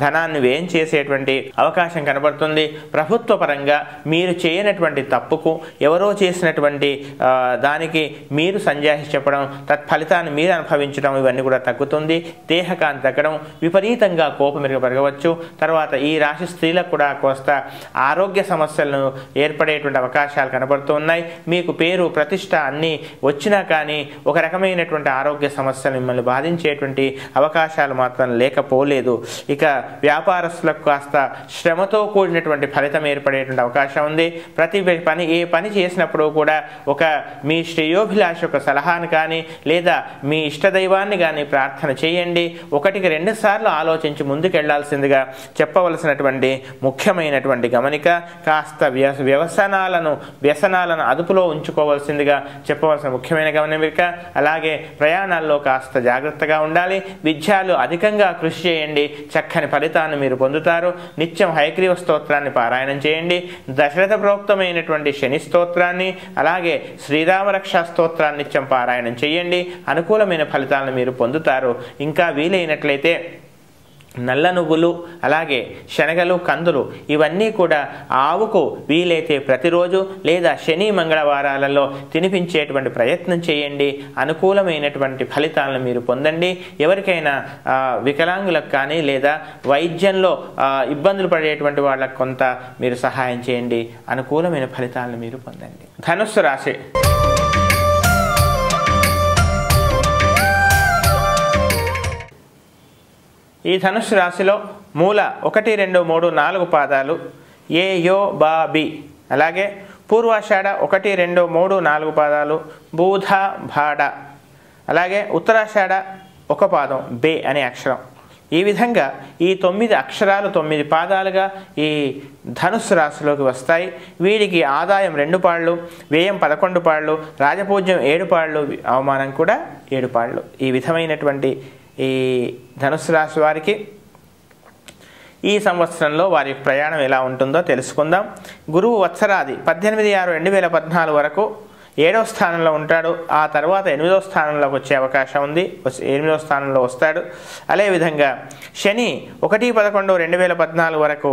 ధనాన్ని వ్యయం చేసేటువంటి అవకాశం కనబడుతుంది. ప్రభుత్వ పరంగా మీరు చేయనటువంటి తప్పుకు ఎవరో చేసినటువంటి దానికి మీరు సంజాయిషి చెప్పడం, తత్ఫలితాన్ని మీరు అనుభవించడం ఇవన్నీ కూడా తగ్గుతుంది. దేహకాంతి తగ్గడం, విపరీతంగా కోపం పెరగవచ్చు. తర్వాత ఈ రాశి స్త్రీలకు కూడా కోస్త ఆరోగ్య సమస్యలను ఏర్పడేటువంటి అవకాశాలు కనబడుతున్నాయి. మీకు పేరు ప్రతిష్ట అన్నీ వచ్చినా కానీ ఒక రకమైనటువంటి ఆరోగ్య సమస్యలు మిమ్మల్ని బాధించేటువంటి అవకాశాలు మాత్రం లేకపోలేదు. ఇక వ్యాపారస్తులకు కాస్త శ్రమతో కూడినటువంటి ఫలితం ఏర్పడేటువంటి అవకాశం ఉంది. ప్రతి పని ఏ పని చేసినప్పుడు కూడా ఒక మీ శ్రేయోభిలాష ఒక సలహాను కానీ లేదా మీ ఇష్టదైవాన్ని కానీ ప్రార్థన చేయండి. 1-2 సార్లు ఆలోచించి ముందుకెళ్లాల్సిందిగా చెప్పవలసినటువంటి ముఖ్యమైనటువంటి గమనిక. కాస్త వ్యసనాలను అదుపులో ఉంచుకోవాల్సిందిగా చెప్పవలసిన ముఖ్యమైన గమనిక. అలాగే ప్రయాణాల్లో కాస్త జాగ్రత్తగా ఉండాలి. విద్యాలు అధికంగా కృషి చేయండి, చక్కని ఫలితాన్ని మీరు పొందుతారు. నిత్యం హయగ్రీవ స్తోత్రాన్ని పారాయణం చేయండి. దశరథ ప్రోక్తమైనటువంటి శని స్తోత్రాన్ని అలాగే శ్రీరామ రక్షా స్తోత్రాన్ని నిత్యం పారాయణం చేయండి. అనుకూలమైన ఫలితాలను మీరు పొందుతారు. ఇంకా వీలైనట్లయితే నల్ల నువ్వులు అలాగే శనగలు, కందులు ఇవన్నీ కూడా ఆవుకు వీలైతే ప్రతిరోజు లేదా శని మంగళవారాలలో తినిపించేటువంటి ప్రయత్నం చేయండి. అనుకూలమైనటువంటి ఫలితాలను మీరు పొందండి. ఎవరికైనా వికలాంగులకు కానీ లేదా వైద్యంలో ఇబ్బందులు పడేటువంటి వాళ్ళకు కొంత మీరు సహాయం చేయండి. అనుకూలమైన ఫలితాలను మీరు పొందండి. ధనుస్సు రాశి. ఈ ధనుస్సు రాశిలో మూల 1, 2, 3, 4 పాదాలు ఏ, యో, బా, బి, అలాగే పూర్వాషాఢ 1, 2, 3, 4 పాదాలు బూధ, భాడ, అలాగే ఉత్తరాషాఢ 1 పాదం బే అనే అక్షరం. ఈ విధంగా ఈ 9 అక్షరాలు 9 పాదాలుగా ఈ ధనుస్సు రాశిలోకి వస్తాయి. వీడికి ఆదాయం 2 పాళ్ళు, వ్యయం 11 పాళ్ళు, రాజపూజ్యం 7 పాళ్ళు, అవమానం కూడా 7 పాళ్ళు. ఈ విధమైనటువంటి ఈ ధనుస్సు రాశి వారికి ఈ సంవత్సరంలో వారి ప్రయాణం ఎలా ఉంటుందో తెలుసుకుందాం. గురువు వత్సరాది 18/6/2014 వరకు 7వ స్థానంలో ఉంటాడు. ఆ తర్వాత 8వ స్థానంలోకి వచ్చే అవకాశం ఉంది. 8వ స్థానంలో వస్తాడు. అదేవిధంగా శని 1/11/2014 వరకు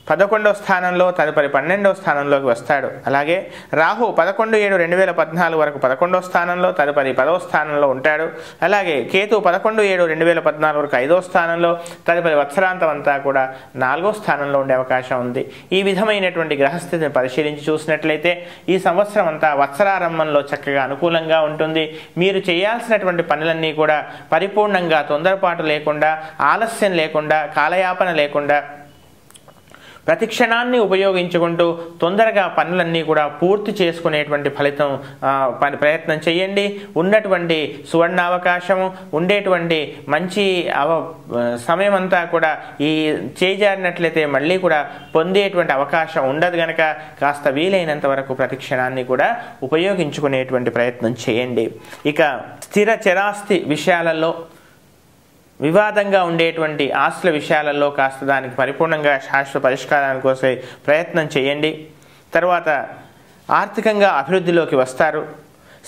11వ స్థానంలో, తదుపరి 12వ స్థానంలోకి వస్తాడు. అలాగే రాహు 11/7/2014 వరకు 11వ స్థానంలో, తదుపరి 10వ స్థానంలో ఉంటాడు. అలాగే కేతు 11/7/2014 వరకు 5వ స్థానంలో, తదుపరి వత్సరాంతం అంతా కూడా 4వ స్థానంలో ఉండే అవకాశం ఉంది. ఈ విధమైనటువంటి గ్రహస్థితిని పరిశీలించి చూసినట్లయితే ఈ సంవత్సరం అంతా వత్సరారంభంలో చక్కగా అనుకూలంగా ఉంటుంది. మీరు చేయాల్సినటువంటి పనులన్నీ కూడా పరిపూర్ణంగా, తొందరపాటు లేకుండా, ఆలస్యం లేకుండా, కాలయాపన లేకుండా ప్రతి క్షణాన్ని ఉపయోగించుకుంటూ తొందరగా పనులన్నీ కూడా పూర్తి చేసుకునేటువంటి ఫలితం ప్రయత్నం చేయండి. ఉన్నటువంటి సువర్ణావకాశము, ఉండేటువంటి మంచి సమయం అంతా కూడా ఈ చేజారినట్లయితే మళ్ళీ కూడా పొందేటువంటి అవకాశం ఉండదు కనుక కాస్త వీలైనంత వరకు ప్రతి క్షణాన్ని కూడా ఉపయోగించుకునేటువంటి ప్రయత్నం చేయండి. ఇక స్థిర చరాస్తి విషయాలలో, వివాదంగా ఉండేటువంటి ఆస్తుల విషయాలలో కాస్త దానికి పరిపూర్ణంగా శాశ్వత పరిష్కారాని కోసం ప్రయత్నం చేయండి. తర్వాత ఆర్థికంగా అభివృద్ధిలోకి వస్తారు.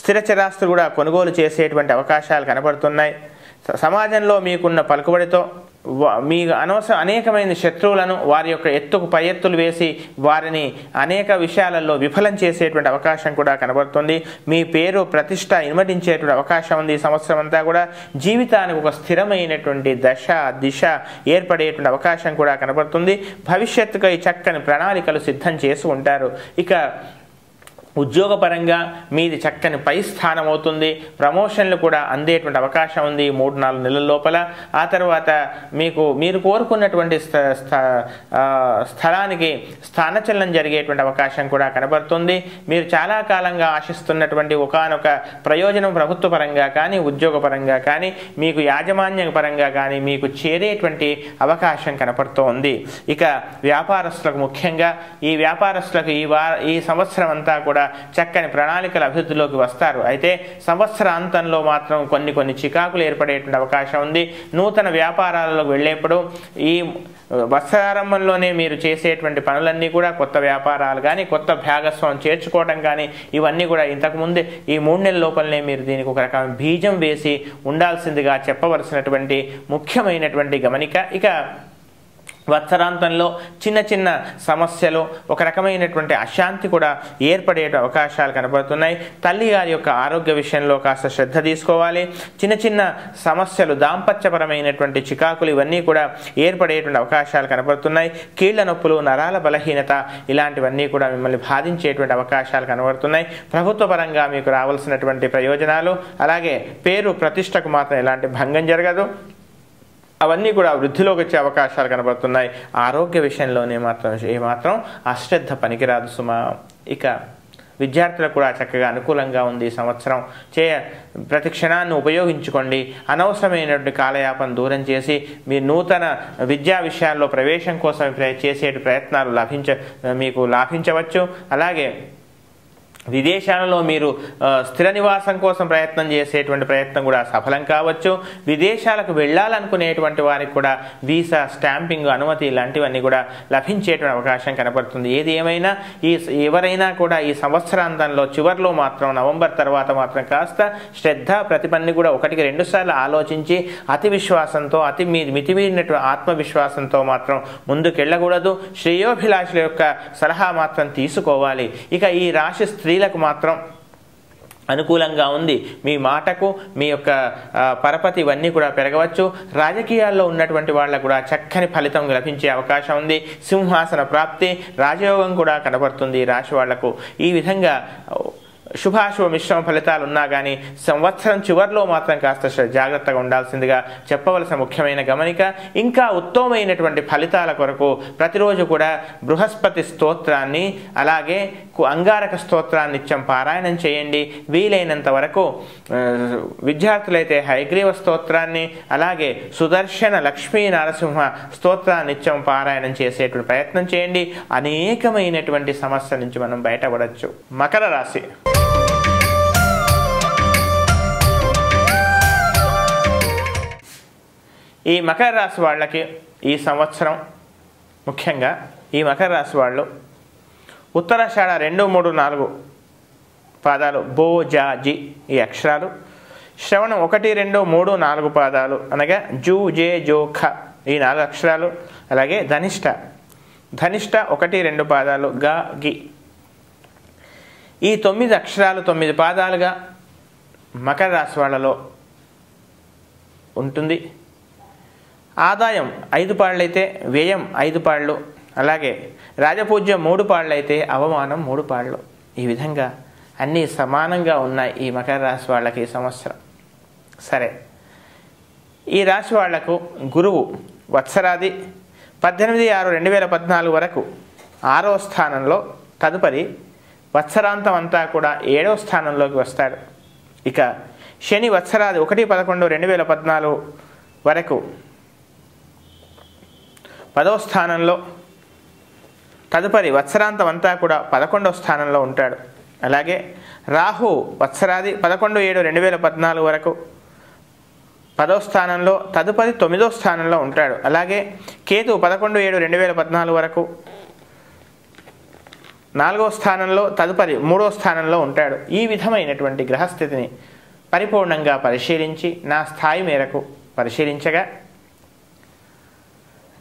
స్థిర చరాస్తులు కూడా కొనుగోలు చేసేటువంటి అవకాశాలు కనబడుతున్నాయి. సమాజంలో మీకున్న పలుకుబడితో మీ అనేకమైన శత్రువులను వారి యొక్క ఎత్తుకు పై ఎత్తులు వేసి వారిని అనేక విషయాలలో విఫలం చేసేటువంటి అవకాశం కూడా కనబడుతుంది. మీ పేరు ప్రతిష్ట ఇనుమడించేటువంటి అవకాశం ఉంది. ఈ సంవత్సరం అంతా కూడా జీవితానికి ఒక స్థిరమైనటువంటి దశ దిశ ఏర్పడేటువంటి అవకాశం కూడా కనబడుతుంది. భవిష్యత్తుకై చక్కని ప్రణాళికలు సిద్ధం చేసి ఉంటారు. ఇక ఉద్యోగపరంగా మీది చక్కని పై స్థానం అవుతుంది. ప్రమోషన్లు కూడా అందేటువంటి అవకాశం ఉంది 3-4 నెలల లోపల. ఆ తర్వాత మీరు కోరుకున్నటువంటి స్థలానికి స్థానచలనం జరిగేటువంటి అవకాశం కూడా కనబడుతుంది. మీరు చాలా కాలంగా ఆశిస్తున్నటువంటి ఒకానొక ప్రయోజనం ప్రభుత్వ పరంగా కానీ ఉద్యోగపరంగా కానీ మీకు యాజమాన్య పరంగా కానీ మీకు చేరేటువంటి అవకాశం కనపడుతోంది. ఇక వ్యాపారస్తులకు ముఖ్యంగా ఈ వ్యాపారస్తులకు ఈ సంవత్సరం అంతా కూడా చక్కని ప్రణాళికల అభివృద్ధిలోకి వస్తారు. అయితే సంవత్సరాంతంలో మాత్రం కొన్ని చికాకులు ఏర్పడేటువంటి అవకాశం ఉంది. నూతన వ్యాపారాలకు వెళ్ళేప్పుడు ఈ వత్సరారంభంలోనే మీరు చేసేటువంటి పనులన్నీ కూడా కొత్త వ్యాపారాలు కానీ కొత్త భాగస్వామ్యం చేర్చుకోవడం కానీ ఇవన్నీ కూడా ఇంతకుముందే ఈ 3 నెలల లోపలనే మీరు దీనికి ఒక రకమైన బీజం వేసి ఉండాల్సిందిగా చెప్పవలసినటువంటి ముఖ్యమైనటువంటి గమనిక. ఇక వత్సరాంతంలో చిన్న సమస్యలు ఒక రకమైనటువంటి అశాంతి కూడా ఏర్పడే అవకాశాలు కనబడుతున్నాయి. తల్లి గారి యొక్క ఆరోగ్య విషయంలో కాస్త శ్రద్ధ తీసుకోవాలి. చిన్న సమస్యలు దాంపత్యపరమైనటువంటి చికాకులు ఇవన్నీ కూడా ఏర్పడేటువంటి అవకాశాలు కనబడుతున్నాయి. కీళ్ల నొప్పులు నరాల బలహీనత ఇలాంటివన్నీ కూడా మిమ్మల్ని బాధించేటువంటి అవకాశాలు కనబడుతున్నాయి. ప్రభుత్వ పరంగా మీకు రావాల్సినటువంటి ప్రయోజనాలు అలాగే పేరు ప్రతిష్టకు మాత్రం ఎలాంటి భంగం జరగదు. అవన్నీ కూడా వృద్ధిలోకి వచ్చే అవకాశాలు కనబడుతున్నాయి. ఆరోగ్య విషయంలోనే ఏమాత్రం అశ్రద్ధ పనికిరాదు సుమా. ఇక విద్యార్థులకు కూడా చక్కగా అనుకూలంగా ఉంది. సంవత్సరం ప్రతి క్షణాన్ని ఉపయోగించుకోండి. అనవసరమైనటువంటి కాలయాపన దూరం చేసి మీ నూతన విద్యా విషయాల్లో ప్రవేశం కోసం చేసే ప్రయత్నాలు మీకు లాభించవచ్చు. అలాగే విదేశాలలో మీరు స్థిర నివాసం కోసం ప్రయత్నం చేసేటువంటి ప్రయత్నం కూడా సఫలం కావచ్చు. విదేశాలకు వెళ్ళాలనుకునేటువంటి వారికి కూడా వీసా స్టాంపింగ్ అనుమతి ఇలాంటివన్నీ కూడా లభించేటువంటి అవకాశం కనపడుతుంది. ఏది ఏమైనా ఎవరైనా కూడా ఈ సంవత్సరాంతంలో చివరిలో మాత్రం నవంబర్ తర్వాత మాత్రం కాస్త శ్రద్ధ ప్రతిపన్ని కూడా 1-2 సార్లు ఆలోచించి అతి విశ్వాసంతో మితిమీరినటువంటి ఆత్మవిశ్వాసంతో మాత్రం ముందుకెళ్ళకూడదు. శ్రేయోభిలాషుల యొక్క సలహా మాత్రం తీసుకోవాలి. ఇక ఈ రాశి స్త్రీలకు మాత్రం అనుకూలంగా ఉంది. మీ మాటకు మీ యొక్క పరపతి ఇవన్నీ కూడా పెరగవచ్చు. రాజకీయాల్లో ఉన్నటువంటి వాళ్ళకు కూడా చక్కని ఫలితం లభించే అవకాశం ఉంది. సింహాసన ప్రాప్తి రాజయోగం కూడా కనబడుతుంది రాశి వాళ్లకు. ఈ విధంగా శుభాశుభ మిశ్రమ ఫలితాలు ఉన్నా కానీ సంవత్సరం చివరిలో మాత్రం కాస్త జాగ్రత్తగా ఉండాల్సిందిగా చెప్పవలసిన ముఖ్యమైన గమనిక. ఇంకా ఉత్తమమైనటువంటి ఫలితాల కొరకు ప్రతిరోజు కూడా బృహస్పతి స్తోత్రాన్ని అలాగే అంగారక స్తోత్రాన్ని నిత్యం పారాయణం చేయండి. వీలైనంత వరకు విద్యార్థులైతే హయగ్రీవ స్తోత్రాన్ని అలాగే సుదర్శన లక్ష్మీ నరసింహ స్తోత్రాన్ని నిత్యం పారాయణం చేసేటువంటి ప్రయత్నం చేయండి. అనేకమైనటువంటి సమస్యల నుంచి మనం బయటపడవచ్చు. మకర రాశి. ఈ మకర రాశి వాళ్ళకి ఈ సంవత్సరం ముఖ్యంగా ఈ మకర రాశి వాళ్ళు ఉత్తరాషాఢ 2, 3, 4 పాదాలు బో జా జి ఈ అక్షరాలు, శ్రవణం 1, 2, 3, 4 పాదాలు అనగా జూ జే జో ఖ ఈ 4 అక్షరాలు, అలాగే ధనిష్ట 1, 2 పాదాలు గా గి ఈ 9 అక్షరాలు 9 పాదాలుగా మకర రాశి వాళ్ళలో ఉంటుంది. ఆదాయం 5 పాళ్ళు అయితే వ్యయం 5 పాళ్ళు, అలాగే రాజపూజ్యం 3 పాళ్ళు అయితే అవమానం 3 పాళ్ళు. ఈ విధంగా అన్నీ సమానంగా ఉన్నాయి ఈ మకర రాశి వాళ్ళకి ఈ సంవత్సరం. సరే, ఈ రాశి వాళ్లకు గురువు వత్సరాది 18/6/2014 వరకు 6వ స్థానంలో, తదుపరి వత్సరాంతం అంతా కూడా 7వ స్థానంలోకి వస్తాడు. ఇక శని వత్సరాది 1/11/2014 వరకు 10వ స్థానంలో, తదుపరి వత్సరాంతం అంతా కూడా 11వ స్థానంలో ఉంటాడు. అలాగే రాహు వత్సరాది 11/7/2014 వరకు 10వ స్థానంలో, తదుపరి 9వ స్థానంలో ఉంటాడు. అలాగే కేతు 11/7/2014 వరకు 4వ స్థానంలో, తదుపరి 3వ స్థానంలో ఉంటాడు. ఈ విధమైనటువంటి గ్రహస్థితిని పరిపూర్ణంగా పరిశీలించి నా స్థాయి మేరకు పరిశీలించగా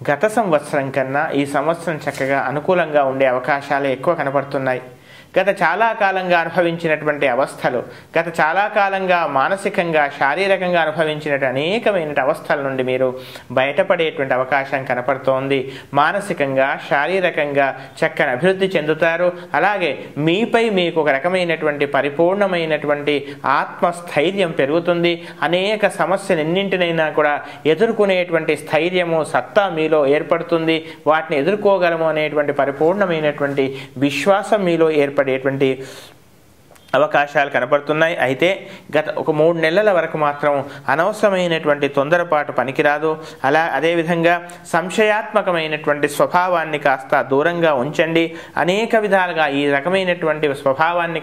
గత సంవత్సరం కన్నా ఈ సంవత్సరం చక్కగా అనుకూలంగా ఉండే అవకాశాలు ఎక్కువ కనపడుతున్నాయి. గత చాలా కాలంగా అనుభవించినటువంటి అవస్థలు, గత చాలా కాలంగా మానసికంగా శారీరకంగా అనుభవించినటువంటి అనేకమైన అవస్థల నుండి మీరు బయటపడేటువంటి అవకాశం కనపడుతోంది. మానసికంగా శారీరకంగా చక్కని అభివృద్ధి చెందుతారు. అలాగే మీపై మీకు ఒక రకమైనటువంటి పరిపూర్ణమైనటువంటి ఆత్మస్థైర్యం పెరుగుతుంది. అనేక సమస్యలన్నింటినైనా కూడా ఎదుర్కొనేటువంటి స్థైర్యము, సత్తా మీలో ఏర్పడుతుంది. వాటిని ఎదుర్కోగలము అనేటువంటి పరిపూర్ణమైనటువంటి విశ్వాసం మీలో ఏర్పడేటువంటి అవకాశాలు కనపడుతున్నాయి. అయితే గత ఒక 3 నెలల వరకు మాత్రం అనవసరమైనటువంటి తొందరపాటు పనికిరాదు. అదేవిధంగా సంశయాత్మకమైనటువంటి స్వభావాన్ని కాస్త దూరంగా ఉంచండి. అనేక విధాలుగా ఈ రకమైనటువంటి స్వభావాన్ని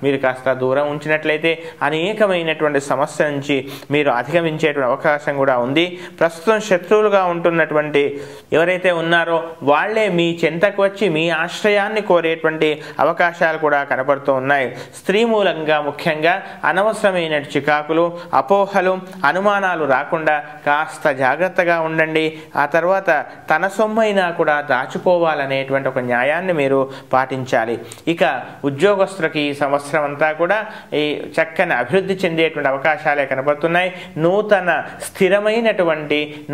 మీరు కాస్త దూరం ఉంచినట్లయితే అనేకమైనటువంటి సమస్య నుంచి మీరు అధిగమించేటువంటి అవకాశం కూడా ఉంది. ప్రస్తుతం శత్రువులుగా ఉంటున్నటువంటి ఎవరైతే ఉన్నారో వాళ్ళే మీ చెంతకు వచ్చి మీ ఆశ్రయాన్ని కోరేటువంటి అవకాశాలు కూడా కనపడుతూ ఉన్నాయి. స్త్రీ మూలంగా ముఖ్యంగా అనవసరమైన చికాకులు, అపోహలు, అనుమానాలు రాకుండా కాస్త జాగ్రత్తగా ఉండండి. ఆ తర్వాత తన సొమ్మైనా కూడా దాచుకోవాలనేటువంటి ఒక న్యాయాన్ని మీరు పాటించాలి. ఇక ఉద్యోగస్తులకి ఈ సంవత్సరం అంతా కూడా ఈ చక్కని అభివృద్ధి చెందేటువంటి అవకాశాలే కనబడుతున్నాయి.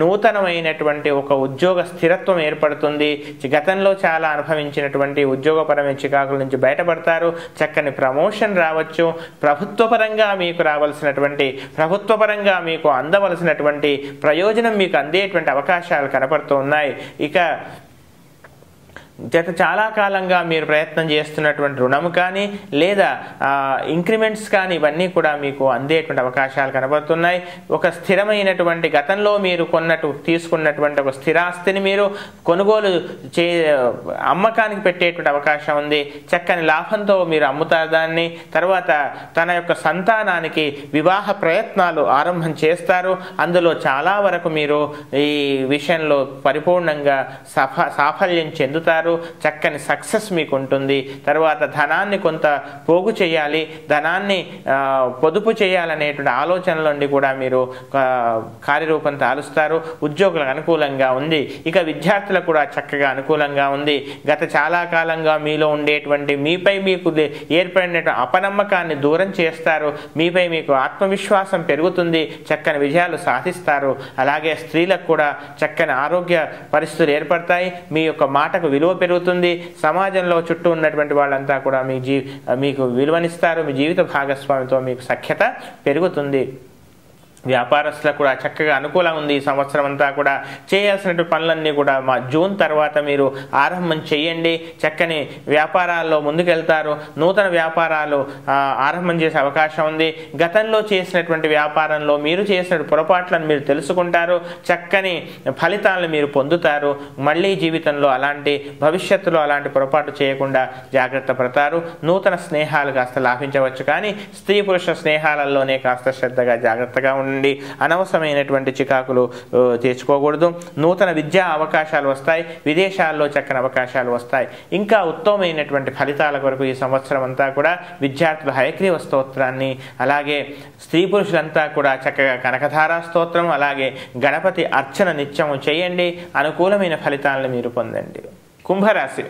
నూతనమైనటువంటి ఒక ఉద్యోగ స్థిరత్వం ఏర్పడుతుంది. గతంలో చాలా అనుభవించినటువంటి ఉద్యోగపరమైన చికాకుల నుంచి బయటపడతారు. చక్కని ప్రమోషన్ రావచ్చు. ప్రభుత్వపరంగా మీకు అందవలసినటువంటి ప్రయోజనం మీకు అందేటువంటి అవకాశాలు కనపడుతూ ఉన్నాయి. ఇక గత చాలా కాలంగా మీరు ప్రయత్నం చేస్తున్నటువంటి రుణము కానీ లేదా ఇంక్రిమెంట్స్ కానీ ఇవన్నీ కూడా మీకు అందేటువంటి అవకాశాలు కనబడుతున్నాయి. ఒక స్థిరమైనటువంటి గతంలో మీరు తీసుకున్నటువంటి ఒక స్థిరాస్తిని మీరు కొనుగోలు అమ్మకానికి పెట్టేటువంటి అవకాశం ఉంది. చక్కని లాభంతో మీరు అమ్ముతారు దాన్ని. తర్వాత తన యొక్క సంతానానికి వివాహ ప్రయత్నాలు ఆరంభం చేస్తారు. అందులో చాలా వరకు మీరు ఈ విషయంలో పరిపూర్ణంగా సాఫల్యం చెందుతారు. చక్కని సక్సెస్ మీకు ఉంటుంది. తర్వాత ధనాన్ని కొంత పోగు చేయాలి, ధనాన్ని పొదుపు చేయాలనేటువంటి ఆలోచనల నుండి కూడా మీరు కార్యరూపం తాలుస్తారు. ఉద్యోగులకు అనుకూలంగా ఉంది. ఇక విద్యార్థులకు కూడా చక్కగా అనుకూలంగా ఉంది. గత చాలా కాలంగా మీలో ఉండేటువంటి మీపై మీకు ఏర్పడిన అపనమ్మకాన్ని దూరం చేస్తారు. మీపై మీకు ఆత్మవిశ్వాసం పెరుగుతుంది. చక్కని విజయాలు సాధిస్తారు. అలాగే స్త్రీలకు కూడా చక్కని ఆరోగ్య పరిస్థితులు ఏర్పడతాయి. మీ యొక్క మాటకు విలువ పెరుగుతుంది. సమాజంలో చుట్టూ ఉన్నటువంటి వాళ్ళంతా కూడా మీకు విలువనిస్తారు. మీ జీవిత భాగస్వామితో మీకు సఖ్యత పెరుగుతుంది. వ్యాపారస్తులకు కూడా చక్కగా అనుకూలంగా ఉంది. ఈ సంవత్సరం అంతా కూడా చేయాల్సినటువంటి పనులన్నీ కూడా జూన్ తర్వాత మీరు ఆరంభం చేయండి. చక్కని వ్యాపారాల్లో ముందుకెళ్తారు. నూతన వ్యాపారాలు ఆరంభం చేసే అవకాశం ఉంది. గతంలో చేసినటువంటి వ్యాపారంలో మీరు చేసిన పొరపాట్లను మీరు తెలుసుకుంటారు. చక్కని ఫలితాలను మీరు పొందుతారు. మళ్ళీ జీవితంలో భవిష్యత్తులో అలాంటి పొరపాటు చేయకుండా జాగ్రత్త పడతారు. నూతన స్నేహాలు కాస్త లాభించవచ్చు, కానీ స్త్రీ పురుష స్నేహాలలోనే కాస్త శ్రద్ధగా జాగ్రత్తగా ఉండండి. అనవసరమైనటువంటి చికాకులు తెచ్చుకోకూడదు. నూతన విద్యా అవకాశాలు వస్తాయి. విదేశాల్లో చక్కని అవకాశాలు వస్తాయి. ఇంకా ఉత్తమమైనటువంటి ఫలితాల కొరకు ఈ సంవత్సరం అంతా కూడా విద్యార్థులు హయగ్రీవ స్తోత్రాన్ని, అలాగే స్త్రీ పురుషులంతా కూడా చక్కగా కనకధారా స్తోత్రం, అలాగే గణపతి అర్చన నిత్యము చేయండి. అనుకూలమైన ఫలితాలను మీరు పొందండి. కుంభరాశి.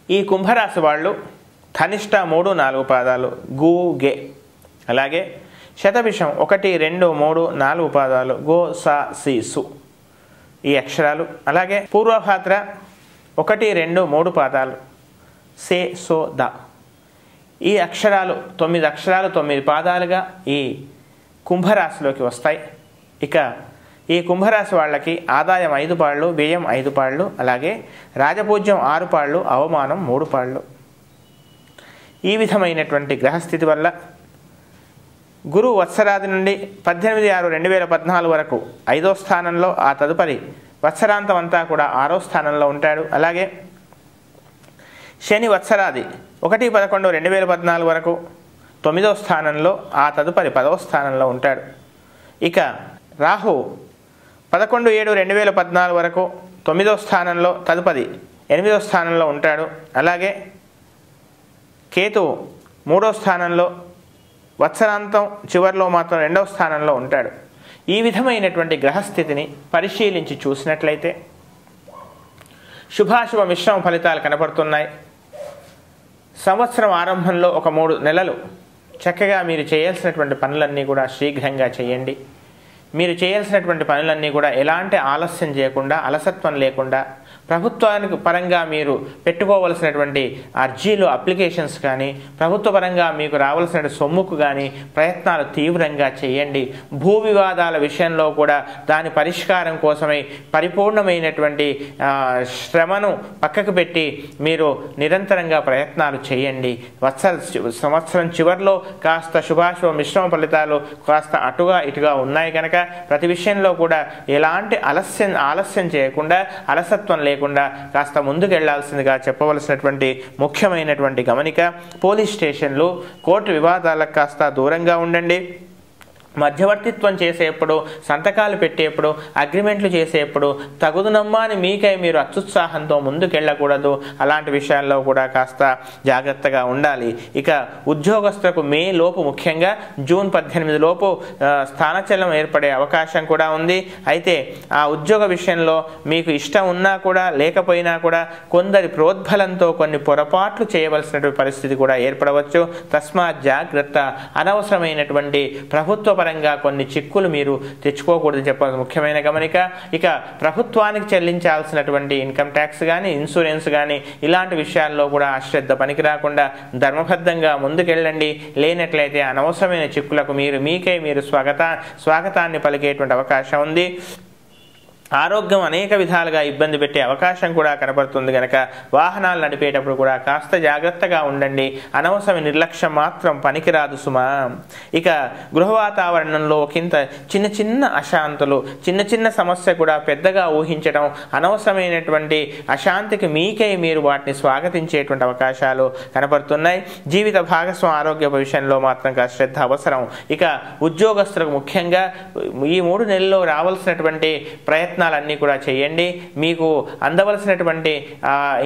ఈ కుంభరాశి వాళ్ళు ధనిష్ట 3, 4 పాదాలు, గు గే, అలాగే శతభిషం 1, 2, 3, 4 పాదాలు, గో సా సి సు ఈ అక్షరాలు, అలాగే పూర్వభాద్ర 1, 2, 3 పాదాలు, సే సో ద ఈ అక్షరాలు 9 అక్షరాలు 9 పాదాలుగా ఈ కుంభరాశిలోకి వస్తాయి. ఇక ఈ కుంభరాశి వాళ్ళకి ఆదాయం 5 పాళ్ళు, వ్యయం 5 పాళ్ళు, అలాగే రాజపూజ్యం 6 పాళ్ళు, అవమానం 3 పాళ్ళు. ఈ విధమైనటువంటి గ్రహస్థితి వల్ల గురు వత్సరాది నుండి 18/6/2014 వరకు 5వ స్థానంలో, ఆ తదుపరి వత్సరాంతం అంతా కూడా 6వ స్థానంలో ఉంటాడు. అలాగే శని వత్సరాది 1/11/2014 వరకు 9వ స్థానంలో, ఆ తదుపరి 10వ స్థానంలో ఉంటాడు. ఇక రాహు 11/7/2014 వరకు 9వ స్థానంలో, తదుపరి 8వ స్థానంలో ఉంటాడు. అలాగే కేతువు 3వ స్థానంలో వత్సరాంతం చివరిలో మాత్రం 2వ స్థానంలో ఉంటాడు. ఈ విధమైనటువంటి గ్రహస్థితిని పరిశీలించి చూసినట్లయితే శుభాశుభ మిశ్రమ ఫలితాలు కనపడుతున్నాయి. సంవత్సరం ఆరంభంలో ఒక 3 నెలలు చక్కగా మీరు చేయాల్సినటువంటి పనులన్నీ కూడా శీఘ్రంగా చేయండి. మీరు చేయాల్సినటువంటి పనులన్నీ కూడా ఎలాంటి ఆలస్యం చేయకుండా, అలసత్వం లేకుండా, ప్రభుత్వానికి పరంగా మీరు పెట్టుకోవలసినటువంటి అర్జీలు, అప్లికేషన్స్ కానీ, ప్రభుత్వ పరంగా మీకు రావాల్సిన సొమ్ముకు కానీ ప్రయత్నాలు తీవ్రంగా చేయండి. భూ వివాదాల విషయంలో కూడా దాని పరిష్కారం కోసమై పరిపూర్ణమైనటువంటి శ్రమను పక్కకు పెట్టి మీరు నిరంతరంగా ప్రయత్నాలు చేయండి. సంవత్సరం చివరిలో కాస్త శుభాశుభ మిశ్రమ ఫలితాలు కాస్త అటుగా ఇటుగా ఉన్నాయి కనుక ప్రతి విషయంలో కూడా ఎలాంటి ఆలస్యం చేయకుండా, అలసత్వం లేకుండా కాస్త ముందుకు వెళ్లాల్సిందిగా చెప్పవలసినటువంటి ముఖ్యమైనటువంటి గమనిక. పోలీస్ స్టేషన్లు, కోర్టు వివాదాలకు కాస్త దూరంగా ఉండండి. మధ్యవర్తిత్వం చేసేప్పుడు, సంతకాలు పెట్టేప్పుడు, అగ్రిమెంట్లు చేసేప్పుడు తగుదునమ్మా అని మీకై మీరు అత్యుత్సాహంతో ముందుకెళ్ళకూడదు. అలాంటి విషయాల్లో కూడా కాస్త జాగ్రత్తగా ఉండాలి. ఇక ఉద్యోగస్తులకు మే లోపు, ముఖ్యంగా జూన్ 18 లోపు స్థానచలనం ఏర్పడే అవకాశం కూడా ఉంది. అయితే ఆ ఉద్యోగ విషయంలో మీకు ఇష్టం ఉన్నా కూడా లేకపోయినా కూడా కొందరి ప్రోద్బలంతో కొన్ని పొరపాట్లు చేయవలసినటువంటి పరిస్థితి కూడా ఏర్పడవచ్చు. తస్మాత్ జాగ్రత్త. అనవసరమైనటువంటి ప్రభుత్వ పరంగా కొన్ని చిక్కులు మీరు తెచ్చుకోకూడదు చెప్పాల్సిన ముఖ్యమైన గమనిక. ఇక ప్రభుత్వానికి చెల్లించాల్సినటువంటి ఇన్కమ్ ట్యాక్స్ కానీ, ఇన్సూరెన్స్ కానీ ఇలాంటి విషయాల్లో కూడా అశ్రద్ధ పనికి రాకుండా ధర్మబద్ధంగా ముందుకెళ్ళండి. లేనట్లయితే అనవసరమైన చిక్కులకు మీకై మీరు స్వాగతాన్ని పలికేటువంటి అవకాశం ఉంది. ఆరోగ్యం అనేక విధాలుగా ఇబ్బంది పెట్టే అవకాశం కూడా కనబడుతుంది కనుక వాహనాలు నడిపేటప్పుడు కూడా కాస్త జాగ్రత్తగా ఉండండి. అనవసరమైన నిర్లక్ష్యం మాత్రం పనికిరాదు సుమా. ఇక గృహ వాతావరణంలో ఒకంత చిన్న అశాంతులు, చిన్న సమస్య కూడా పెద్దగా ఊహించడం, అనవసరమైనటువంటి అశాంతికి మీకై మీరు వాటిని స్వాగతించేటువంటి అవకాశాలు కనబడుతున్నాయి. జీవిత భాగస్వామి ఆరోగ్య విషయంలో మాత్రం కాస్త శ్రద్ధ అవసరం. ఇక ఉద్యోగస్తులకు ముఖ్యంగా ఈ 3 నెలల్లో రావాల్సినటువంటి ప్రయత్నాలన్నీ కూడా చేయండి. మీకు అందవలసినటువంటి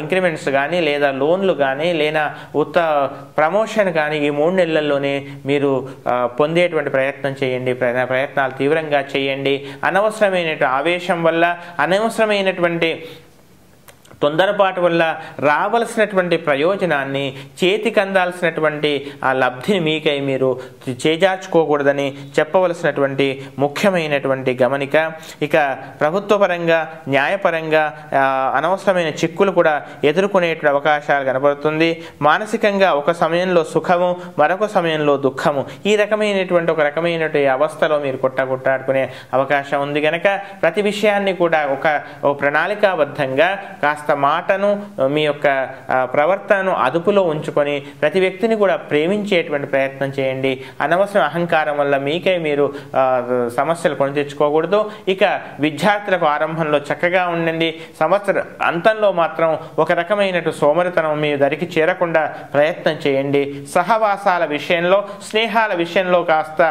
ఇంక్రిమెంట్స్ కానీ, లేదా లోన్లు కానీ, లేదా ప్రమోషన్ కానీ ఈ 3 నెలల్లోనే మీరు పొందేటువంటి ప్రయత్నం చేయండి. ప్రయత్నాలు తీవ్రంగా చేయండి. అనవసరమైనటువంటి ఆవేశం వల్ల, అనవసరమైనటువంటి తొందరపాటు వల్ల రావలసినటువంటి ప్రయోజనాన్ని, చేతికి అందాల్సినటువంటి ఆ లబ్ధిని మీకై మీరు చేజార్చుకోకూడదని చెప్పవలసినటువంటి ముఖ్యమైనటువంటి గమనిక. ఇక ప్రభుత్వపరంగా, న్యాయపరంగా అనవసరమైన చిక్కులు కూడా ఎదుర్కొనేటువంటి అవకాశాలు కనబడుతుంది. మానసికంగా ఒక సమయంలో సుఖము, మరొక సమయంలో దుఃఖము, ఈ రకమైనటువంటి ఒక రకమైనటువంటి అవస్థలో మీరు కొట్టాడుకునే అవకాశం ఉంది కనుక ప్రతి విషయాన్ని కూడా ఒక ప్రణాళికాబద్ధంగా కాస్త మాటను, మీ యొక్క ప్రవర్తనను అదుపులో ఉంచుకొని ప్రతి వ్యక్తిని కూడా ప్రేమించేటువంటి ప్రయత్నం చేయండి. అనవసరం అహంకారం వల్ల మీకై మీరు సమస్యలు కొని తెచ్చుకోకూడదు. ఇక విద్యార్థులకు ఆరంభంలో చక్కగా ఉండండి. సంవత్సర అంతంలో మాత్రం ఒక రకమైన సోమరితనం మీ దరికి చేరకుండా ప్రయత్నం చేయండి. సహవాసాల విషయంలో, స్నేహాల విషయంలో కాస్త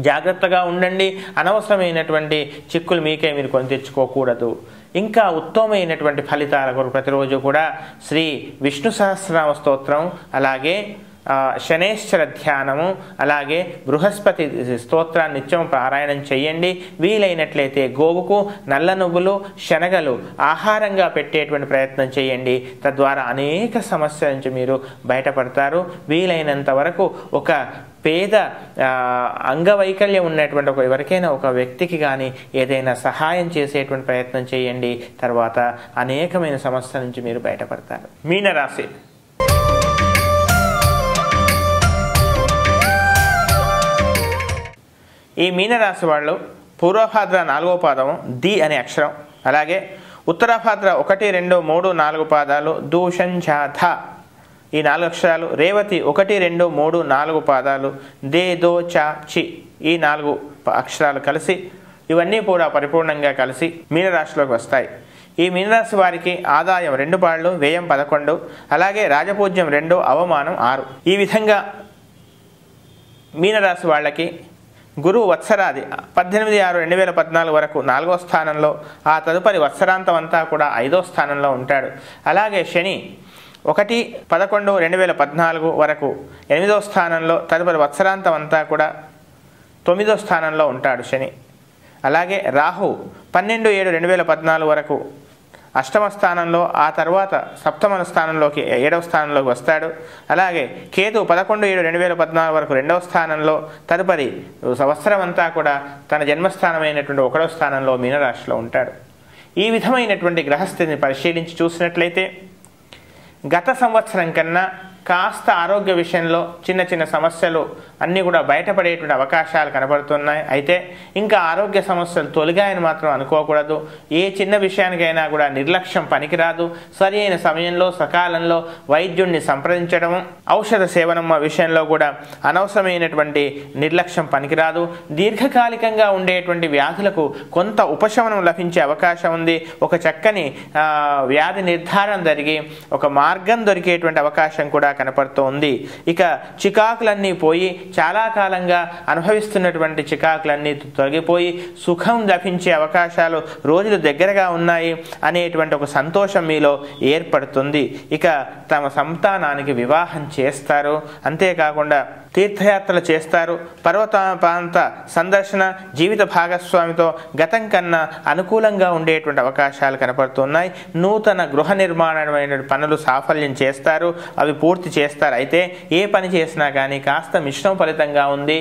జాగ్రత్తగా ఉండండి. అనవసరమైనటువంటి చిక్కులు మీకై మీరు కొని తెచ్చుకోకూడదు. ఇంకా ఉత్తమమైనటువంటి ఫలితాల కొరకు ప్రతిరోజు కూడా శ్రీ విష్ణు సహస్రనామ స్తోత్రం, అలాగే శనేశ్వర ధ్యానము, అలాగే బృహస్పతి స్తోత్రాన్ని నిత్యం పారాయణం చేయండి. వీలైనట్లయితే గోవుకు నల్ల నువ్వులు, శనగలు ఆహారంగా పెట్టేటువంటి ప్రయత్నం చేయండి. తద్వారా అనేక సమస్యల నుంచి మీరు బయటపడతారు. వీలైనంత వరకు ఒక పేద అంగవైకల్యం ఉన్నటువంటి ఎవరికైనా ఒక వ్యక్తికి కానీ ఏదైనా సహాయం చేసేటువంటి ప్రయత్నం చేయండి. తర్వాత అనేకమైన సమస్యల నుంచి మీరు బయటపడతారు. మీనరాశి. ఈ మీనరాశి వాళ్ళు పూర్వభాద్ర 4వ పాదము ది అనే అక్షరం, అలాగే ఉత్తరాభాద్ర 1, 2, 3, 4 పాదాలు దూషంఛాధ ఈ 4 అక్షరాలు, రేవతి 1, 2, 3, 4 పాదాలు దే దో చా చి ఈ 4 అక్షరాలు కలిసి ఇవన్నీ కూడా పరిపూర్ణంగా కలిసి మీనరాశిలోకి వస్తాయి. ఈ మీనరాశి వారికి ఆదాయం 2 పాళ్ళు, వ్యయం 11, అలాగే రాజపూజ్యం 2, అవమానం 6. ఈ విధంగా మీనరాశి వాళ్ళకి గురువు వత్సరాది 18/6/2014 వరకు 4వ స్థానంలో, ఆ తదుపరి వత్సరాంతం అంతా కూడా 5వ స్థానంలో ఉంటాడు. అలాగే శని 1/11/2014 వరకు 8వ స్థానంలో, తదుపరి వత్సరాంతం అంతా కూడా 9వ స్థానంలో ఉంటాడు శని. అలాగే రాహు 12/7/2014 వరకు 8వ స్థానంలో, ఆ తర్వాత 7వ స్థానంలోకి 7వ స్థానంలోకి వస్తాడు. అలాగే కేతు 11/7/2014 వరకు 2వ స్థానంలో, తదుపరి సంవత్సరం అంతా కూడా తన జన్మస్థానమైనటువంటి 1వ స్థానంలో మీనరాశిలో ఉంటాడు. ఈ విధమైనటువంటి గ్రహస్థితిని పరిశీలించి చూసినట్లయితే గత సంవత్సరం కన్నా కాస్త ఆరోగ్య విషయంలో చిన్న చిన్న సమస్యలు అన్నీ కూడా బయటపడేటువంటి అవకాశాలు కనబడుతున్నాయి. అయితే ఇంకా ఆరోగ్య సమస్యలు తొలగాయని మాత్రం అనుకోకూడదు. ఏ చిన్న విషయానికైనా కూడా నిర్లక్ష్యం పనికిరాదు. సరి అయిన సమయంలో సకాలంలో వైద్యుడిని సంప్రదించడం, ఔషధ సేవనం విషయంలో కూడా అనవసరమైనటువంటి నిర్లక్ష్యం పనికిరాదు. దీర్ఘకాలికంగా ఉండేటువంటి వ్యాధులకు కొంత ఉపశమనం లభించే అవకాశం ఉంది. ఒక చక్కని వ్యాధి నిర్ధారణ జరిగి ఒక మార్గం దొరికేటువంటి అవకాశం కూడా కనపడుతోంది. ఇక చికాకులన్నీ పోయి, చాలా కాలంగా అనుభవిస్తున్నటువంటి చికాకులన్నీ తొలగిపోయి సుఖం లభించే అవకాశాలు, రోజులు దగ్గరగా ఉన్నాయి అనేటువంటి ఒక సంతోషం మీలో ఏర్పడుతుంది. ఇక తమ సంతానానికి వివాహం చేస్తారు. అంతేకాకుండా తీర్థయాత్రలు చేస్తారు. పర్వత ప్రాంత సందర్శన, జీవిత భాగస్వామితో గతం కన్నా అనుకూలంగా ఉండేటువంటి అవకాశాలు కనపడుతున్నాయి. నూతన గృహ నిర్మాణమైన పనులు సాఫల్యం చేస్తారు, అవి పూర్తి చేస్తారు. అయితే ఏ పని చేసినా కానీ కాస్త మిశ్రమ ఫలితంగా ఉంది.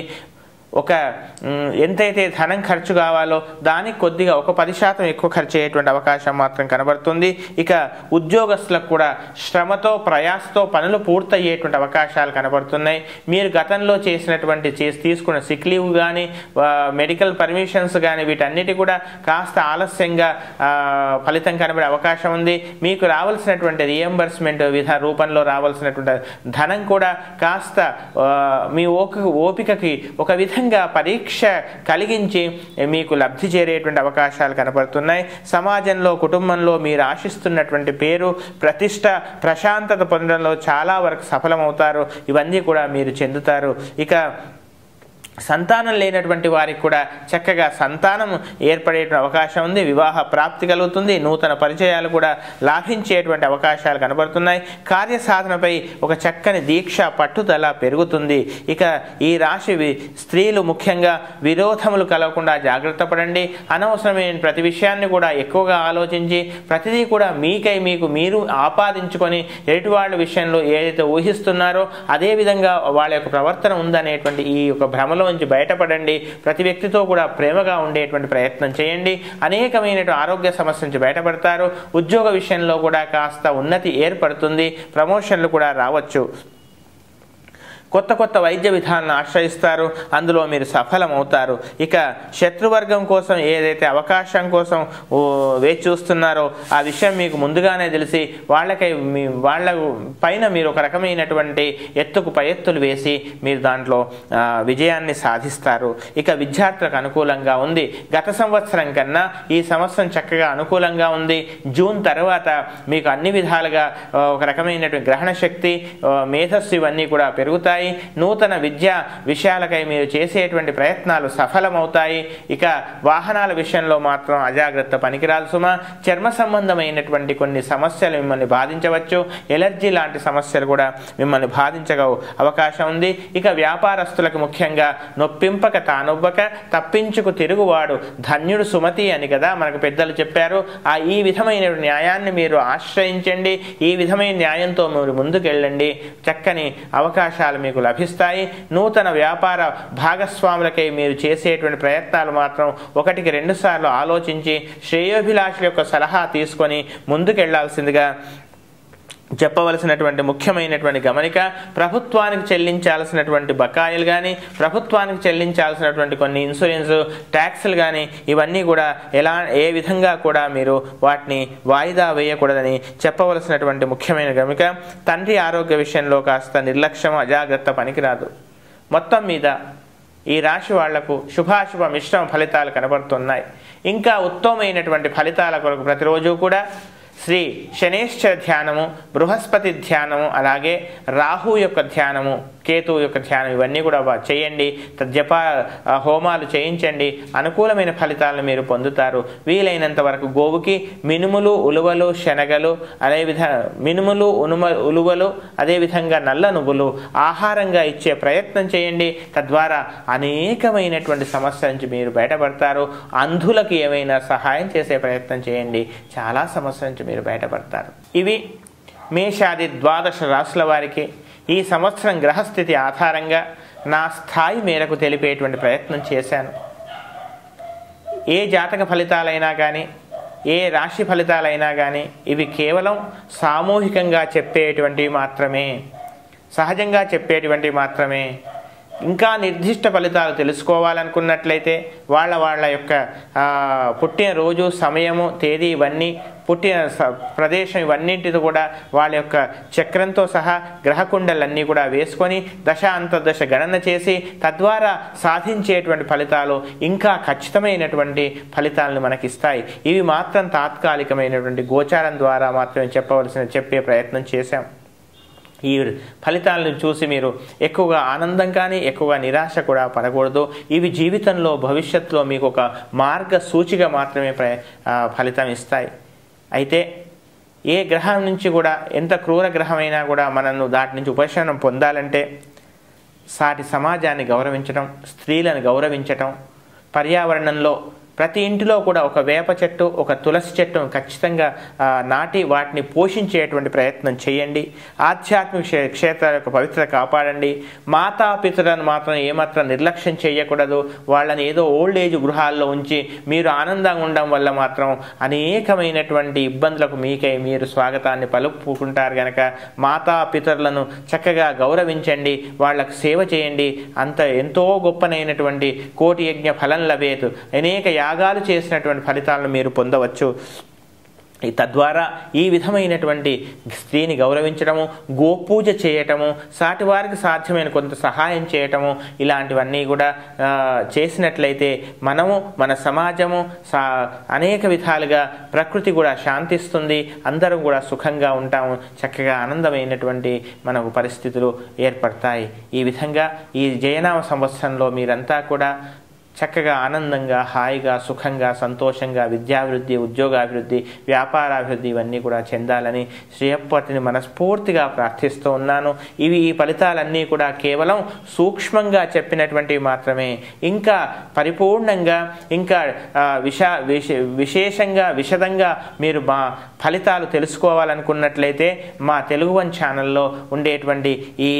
ఎంతైతే ధనం ఖర్చు కావాలో దానికి కొద్దిగా 10% ఎక్కువ ఖర్చు అయ్యేటువంటి అవకాశం మాత్రం కనబడుతుంది. ఇక ఉద్యోగస్తులకు కూడా శ్రమతో ప్రయాసతో పనులు పూర్తయ్యేటువంటి అవకాశాలు కనబడుతున్నాయి. మీరు గతంలో తీసుకున్న సిక్ లీవ్ కానీ, మెడికల్ పర్మిషన్స్ కానీ, వీటన్నిటి కూడా కాస్త ఆలస్యంగా ఫలితం కనబడే అవకాశం ఉంది. మీకు రావాల్సినటువంటి రియంబర్స్మెంట్ రూపంలో రావాల్సినటువంటి ధనం కూడా కాస్త మీ ఓపికకి ఒక విధంగా పరీక్ష కలిగించి మీకు లబ్ధి చేరేటువంటి అవకాశాలు కనపడుతున్నాయి. సమాజంలో, కుటుంబంలో మీరు ఆశిస్తున్నటువంటి పేరు, ప్రతిష్ట, ప్రశాంతత పొందడంలో చాలా వరకు సఫలమవుతారు. ఇవన్నీ కూడా మీరు చెందుతారు. ఇక సంతానం లేనటువంటి వారికి కూడా చక్కగా సంతానం ఏర్పడేటువంటి అవకాశం ఉంది. వివాహ ప్రాప్తి కలుగుతుంది. నూతన పరిచయాలు కూడా లాభించేటువంటి అవకాశాలు కనబడుతున్నాయి. కార్యసాధనపై ఒక చక్కని దీక్ష, పట్టుదల పెరుగుతుంది. ఇక ఈ రాశి స్త్రీలు ముఖ్యంగా విరోధములు కలగకుండా జాగ్రత్త పడండి. అనవసరమైన ప్రతి విషయాన్ని కూడా ఎక్కువగా ఆలోచించి ప్రతిదీ కూడా మీరు ఆపాదించుకొని ఎదుటి వాళ్ళ విషయంలో ఏదైతే ఊహిస్తున్నారో అదేవిధంగా వాళ్ళ యొక్క ప్రవర్తన ఉందనేటువంటి ఈ యొక్క భ్రమలో నుంచి బయటపడండి. ప్రతి వ్యక్తితో కూడా ప్రేమగా ఉండేటువంటి ప్రయత్నం చేయండి. అనేకమైన ఆరోగ్య సమస్య నుంచి బయటపడతారు. ఉద్యోగ విషయంలో కూడా కాస్త ఉన్నతి ఏర్పడుతుంది. ప్రమోషన్లు కూడా రావచ్చు. కొత్త కొత్త వైద్య విధానాలను ఆశ్రయిస్తారు. అందులో మీరు సఫలమవుతారు. ఇక శత్రువర్గం కోసం ఏదైతే అవకాశం కోసం వేచి చూస్తున్నారో ఆ విషయం మీకు ముందుగానే తెలిసి వాళ్ళ పైన మీరు ఒక రకమైనటువంటి ఎత్తుకు పై ఎత్తులు వేసి మీరు దాంట్లో విజయాన్ని సాధిస్తారు. ఇక విద్యార్థులకు అనుకూలంగా ఉంది. గత సంవత్సరం కన్నా ఈ సంవత్సరం చక్కగా అనుకూలంగా ఉంది. జూన్ తర్వాత మీకు అన్ని విధాలుగా ఒక రకమైనటువంటి గ్రహణ శక్తి, మేధస్సు ఇవన్నీ కూడా పెరుగుతాయి. నూతన విద్యా విషయాలకై మీరు చేసేటువంటి ప్రయత్నాలు సఫలమవుతాయి. ఇక వాహనాల విషయంలో మాత్రం అజాగ్రత్త పనికిరాదు సుమా. చర్మ సంబంధమైనటువంటి కొన్ని సమస్యలు మిమ్మల్ని బాధించవచ్చు. ఎలర్జీ లాంటి సమస్యలు కూడా మిమ్మల్ని బాధించగ అవకాశం ఉంది. ఇక వ్యాపారస్తులకు ముఖ్యంగా నొప్పింపక తానొవ్వక తప్పించుకు తిరుగువాడు ధన్యుడు సుమతి అని కదా మనకు పెద్దలు చెప్పారు. ఈ విధమైన న్యాయాన్ని మీరు ఆశ్రయించండి. ఈ విధమైన న్యాయంతో మీరు ముందుకెళ్ళండి. చక్కని అవకాశాలు మీకు లభిస్తాయి. నూతన వ్యాపార భాగస్వాములకై మీరు చేసేటువంటి ప్రయత్నాలు మాత్రం 1-2 సార్లు ఆలోచించి శ్రేయోభిలాషుల యొక్క సలహా తీసుకొని ముందుకెళ్లాల్సిందిగా చెప్పవలసినటువంటి ముఖ్యమైనటువంటి గమనిక. ప్రభుత్వానికి చెల్లించాల్సినటువంటి బకాయిలు కానీ, ప్రభుత్వానికి చెల్లించాల్సినటువంటి కొన్ని ఇన్సూరెన్స్ ట్యాక్సులు కానీ ఇవన్నీ కూడా ఏ విధంగా కూడా మీరు వాటిని వాయిదా వేయకూడదని చెప్పవలసినటువంటి ముఖ్యమైన గమనిక. తండ్రి ఆరోగ్య విషయంలో కాస్త నిర్లక్ష్యం, అజాగ్రత్త పనికిరాదు. మొత్తం మీద ఈ రాశి వాళ్లకు శుభాశుభ మిశ్రమ ఫలితాలు కనబడుతున్నాయి. ఇంకా ఉత్తమమైనటువంటి ఫలితాల కొరకు ప్రతిరోజు కూడా శ్రీ శనేశ్వర ధ్యానము, బృహస్పతి ధ్యానము, అలాగే రాహు యొక్క ధ్యానము, కేతువు యొక్క ధ్యానం ఇవన్నీ కూడా చేయండి. జప హోమాలు చేయించండి. అనుకూలమైన ఫలితాలను మీరు పొందుతారు. వీలైనంత వరకు గోవుకి మినుములు, ఉలువలు, శనగలు, మినుములు, ఉలువలు, అదేవిధంగా నల్ల నువ్వులు ఆహారంగా ఇచ్చే ప్రయత్నం చేయండి. తద్వారా అనేకమైనటువంటి సమస్యల నుంచి మీరు బయటపడతారు. అంధులకు ఏమైనా సహాయం చేసే ప్రయత్నం చేయండి. చాలా సమస్యల నుంచి మీరు బయటపడతారు. ఇవి మేషాది 12 రాశుల వారికి ఈ సంవత్సరం గ్రహస్థితి ఆధారంగా నా స్థాయి మేరకు తెలిపేటువంటి ప్రయత్నం చేశాను. ఏ జాతక ఫలితాలైనా కానీ, ఏ రాశి ఫలితాలైనా కానీ ఇవి కేవలం సామూహికంగా చెప్పేటువంటివి మాత్రమే, సహజంగా చెప్పేటువంటివి మాత్రమే. ఇంకా నిర్దిష్ట ఫలితాలు తెలుసుకోవాలనుకున్నట్లయితే వాళ్ళ యొక్క పుట్టిన రోజు, సమయము, తేదీ, ఇవన్నీ, పుట్టిన ప్రదేశం, ఇవన్నింటితో కూడా వాళ్ళ యొక్క చక్రంతో సహా గ్రహకుండలన్నీ కూడా వేసుకొని దశ అంతర్దశ గణన చేసి తద్వారా సాధించేటువంటి ఫలితాలు ఇంకా ఖచ్చితమైనటువంటి ఫలితాలను మనకిస్తాయి. ఇవి మాత్రం తాత్కాలికమైనటువంటి గోచారం ద్వారా మాత్రమే చెప్పే ప్రయత్నం చేశాం. ఈ ఫలితాలను చూసి మీరు ఎక్కువగా ఆనందం కానీ ఎక్కువగా నిరాశ కూడా పడకూడదు. ఇవి జీవితంలో భవిష్యత్తులో మీకు ఒక మార్గ సూచిగా మాత్రమే ఫలితం ఇస్తాయి. అయితే ఏ గ్రహం నుంచి కూడా, ఎంత క్రూర గ్రహమైనా కూడా మనను దాటి నుంచి ఉపశమనం పొందాలంటే సాటి సమాజాన్ని గౌరవించడం, స్త్రీలను గౌరవించటం, పర్యావరణంలో ప్రతి ఇంటిలో కూడా ఒక వేప చెట్టు, ఒక తులసి చెట్టు ఖచ్చితంగా నాటి వాటిని పోషించేటువంటి ప్రయత్నం చేయండి. ఆధ్యాత్మిక క్షేత్రాల యొక్క పవిత్రత కాపాడండి. మాతాపితరులను మాత్రం ఏమాత్రం నిర్లక్ష్యం చేయకూడదు. వాళ్ళని ఏదో ఓల్డ్ ఏజ్ గృహాల్లో ఉంచి మీరు ఆనందంగా ఉండడం వల్ల మాత్రం అనేకమైనటువంటి ఇబ్బందులకు మీరు స్వాగతాన్ని పలుపుకుంటారు. కనుక మాతాపితరులను చక్కగా గౌరవించండి, వాళ్ళకు సేవ చేయండి. ఎంతో గొప్పనైనటువంటి కోటి యజ్ఞ ఫలం లభేతు, అనేక యాగాలు చేసినటువంటి ఫలితాలను మీరు పొందవచ్చు. తద్వారా ఈ విధమైనటువంటి స్త్రీని గౌరవించడము, గోపూజ చేయటము, సాటి వారికి సాధ్యమైన కొంత సహాయం చేయటము, ఇలాంటివన్నీ కూడా చేసినట్లయితే మనము, మన సమాజము అనేక విధాలుగా ప్రకృతి కూడా శాంతిస్తుంది. అందరం కూడా సుఖంగా ఉంటాము. చక్కగా ఆనందమైనటువంటి మనకు పరిస్థితులు ఏర్పడతాయి. ఈ విధంగా ఈ జయనామ సంవత్సరంలో మీరంతా కూడా చక్కగా ఆనందంగా, హాయిగా, సుఖంగా, సంతోషంగా విద్యాభివృద్ధి, ఉద్యోగాభివృద్ధి, వ్యాపారాభివృద్ధి ఇవన్నీ కూడా చెందాలని శ్రీహప్పతిని మనస్ఫూర్తిగా ప్రార్థిస్తూ ఉన్నాను. ఈ ఫలితాలన్నీ కూడా కేవలం సూక్ష్మంగా చెప్పినటువంటివి మాత్రమే. ఇంకా పరిపూర్ణంగా, ఇంకా విశేషంగా, విశదంగా మీరు మా ఫలితాలు తెలుసుకోవాలనుకున్నట్లయితే మా తెలుగు వన్ ఛానల్లో ఉండేటువంటి ఈ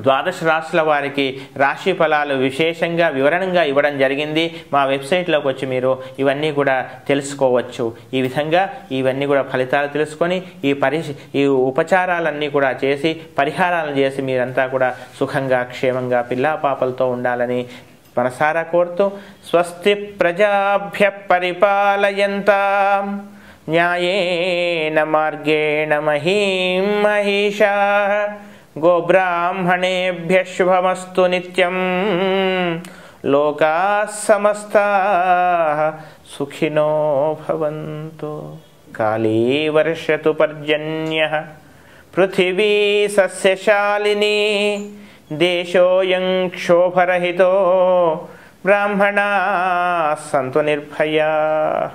12 రాశుల వారికి రాశి ఫలాలు విశేషంగా వివరణంగా ఇవ్వడం జరిగింది. మా వెబ్సైట్లోకి వచ్చి మీరు ఇవన్నీ కూడా తెలుసుకోవచ్చు. ఈ విధంగా ఇవన్నీ కూడా ఫలితాలు తెలుసుకొని ఈ ఉపచారాలన్నీ కూడా చేసి, పరిహారాలను చేసి మీరంతా కూడా సుఖంగా, క్షేమంగా, పిల్లా పాపలతో ఉండాలని మనసారా కోరుతూ, స్వస్తి ప్రజాభ్య పరిపాలయంతాం న్యాయేన మార్గేణ మహీం మహిషాః గోబ్రాహ్మణేభ్యః శుభమస్తు నిత్యం. లోకాః సమస్తాః సుఖినో భవంతు. కాళీ వర్షతు పర్జన్యః పృథివీ సస్యశాలినీ దేశోऽयं క్షోభరహితో బ్రాహ్మణాः సంతు నిర్భయాః.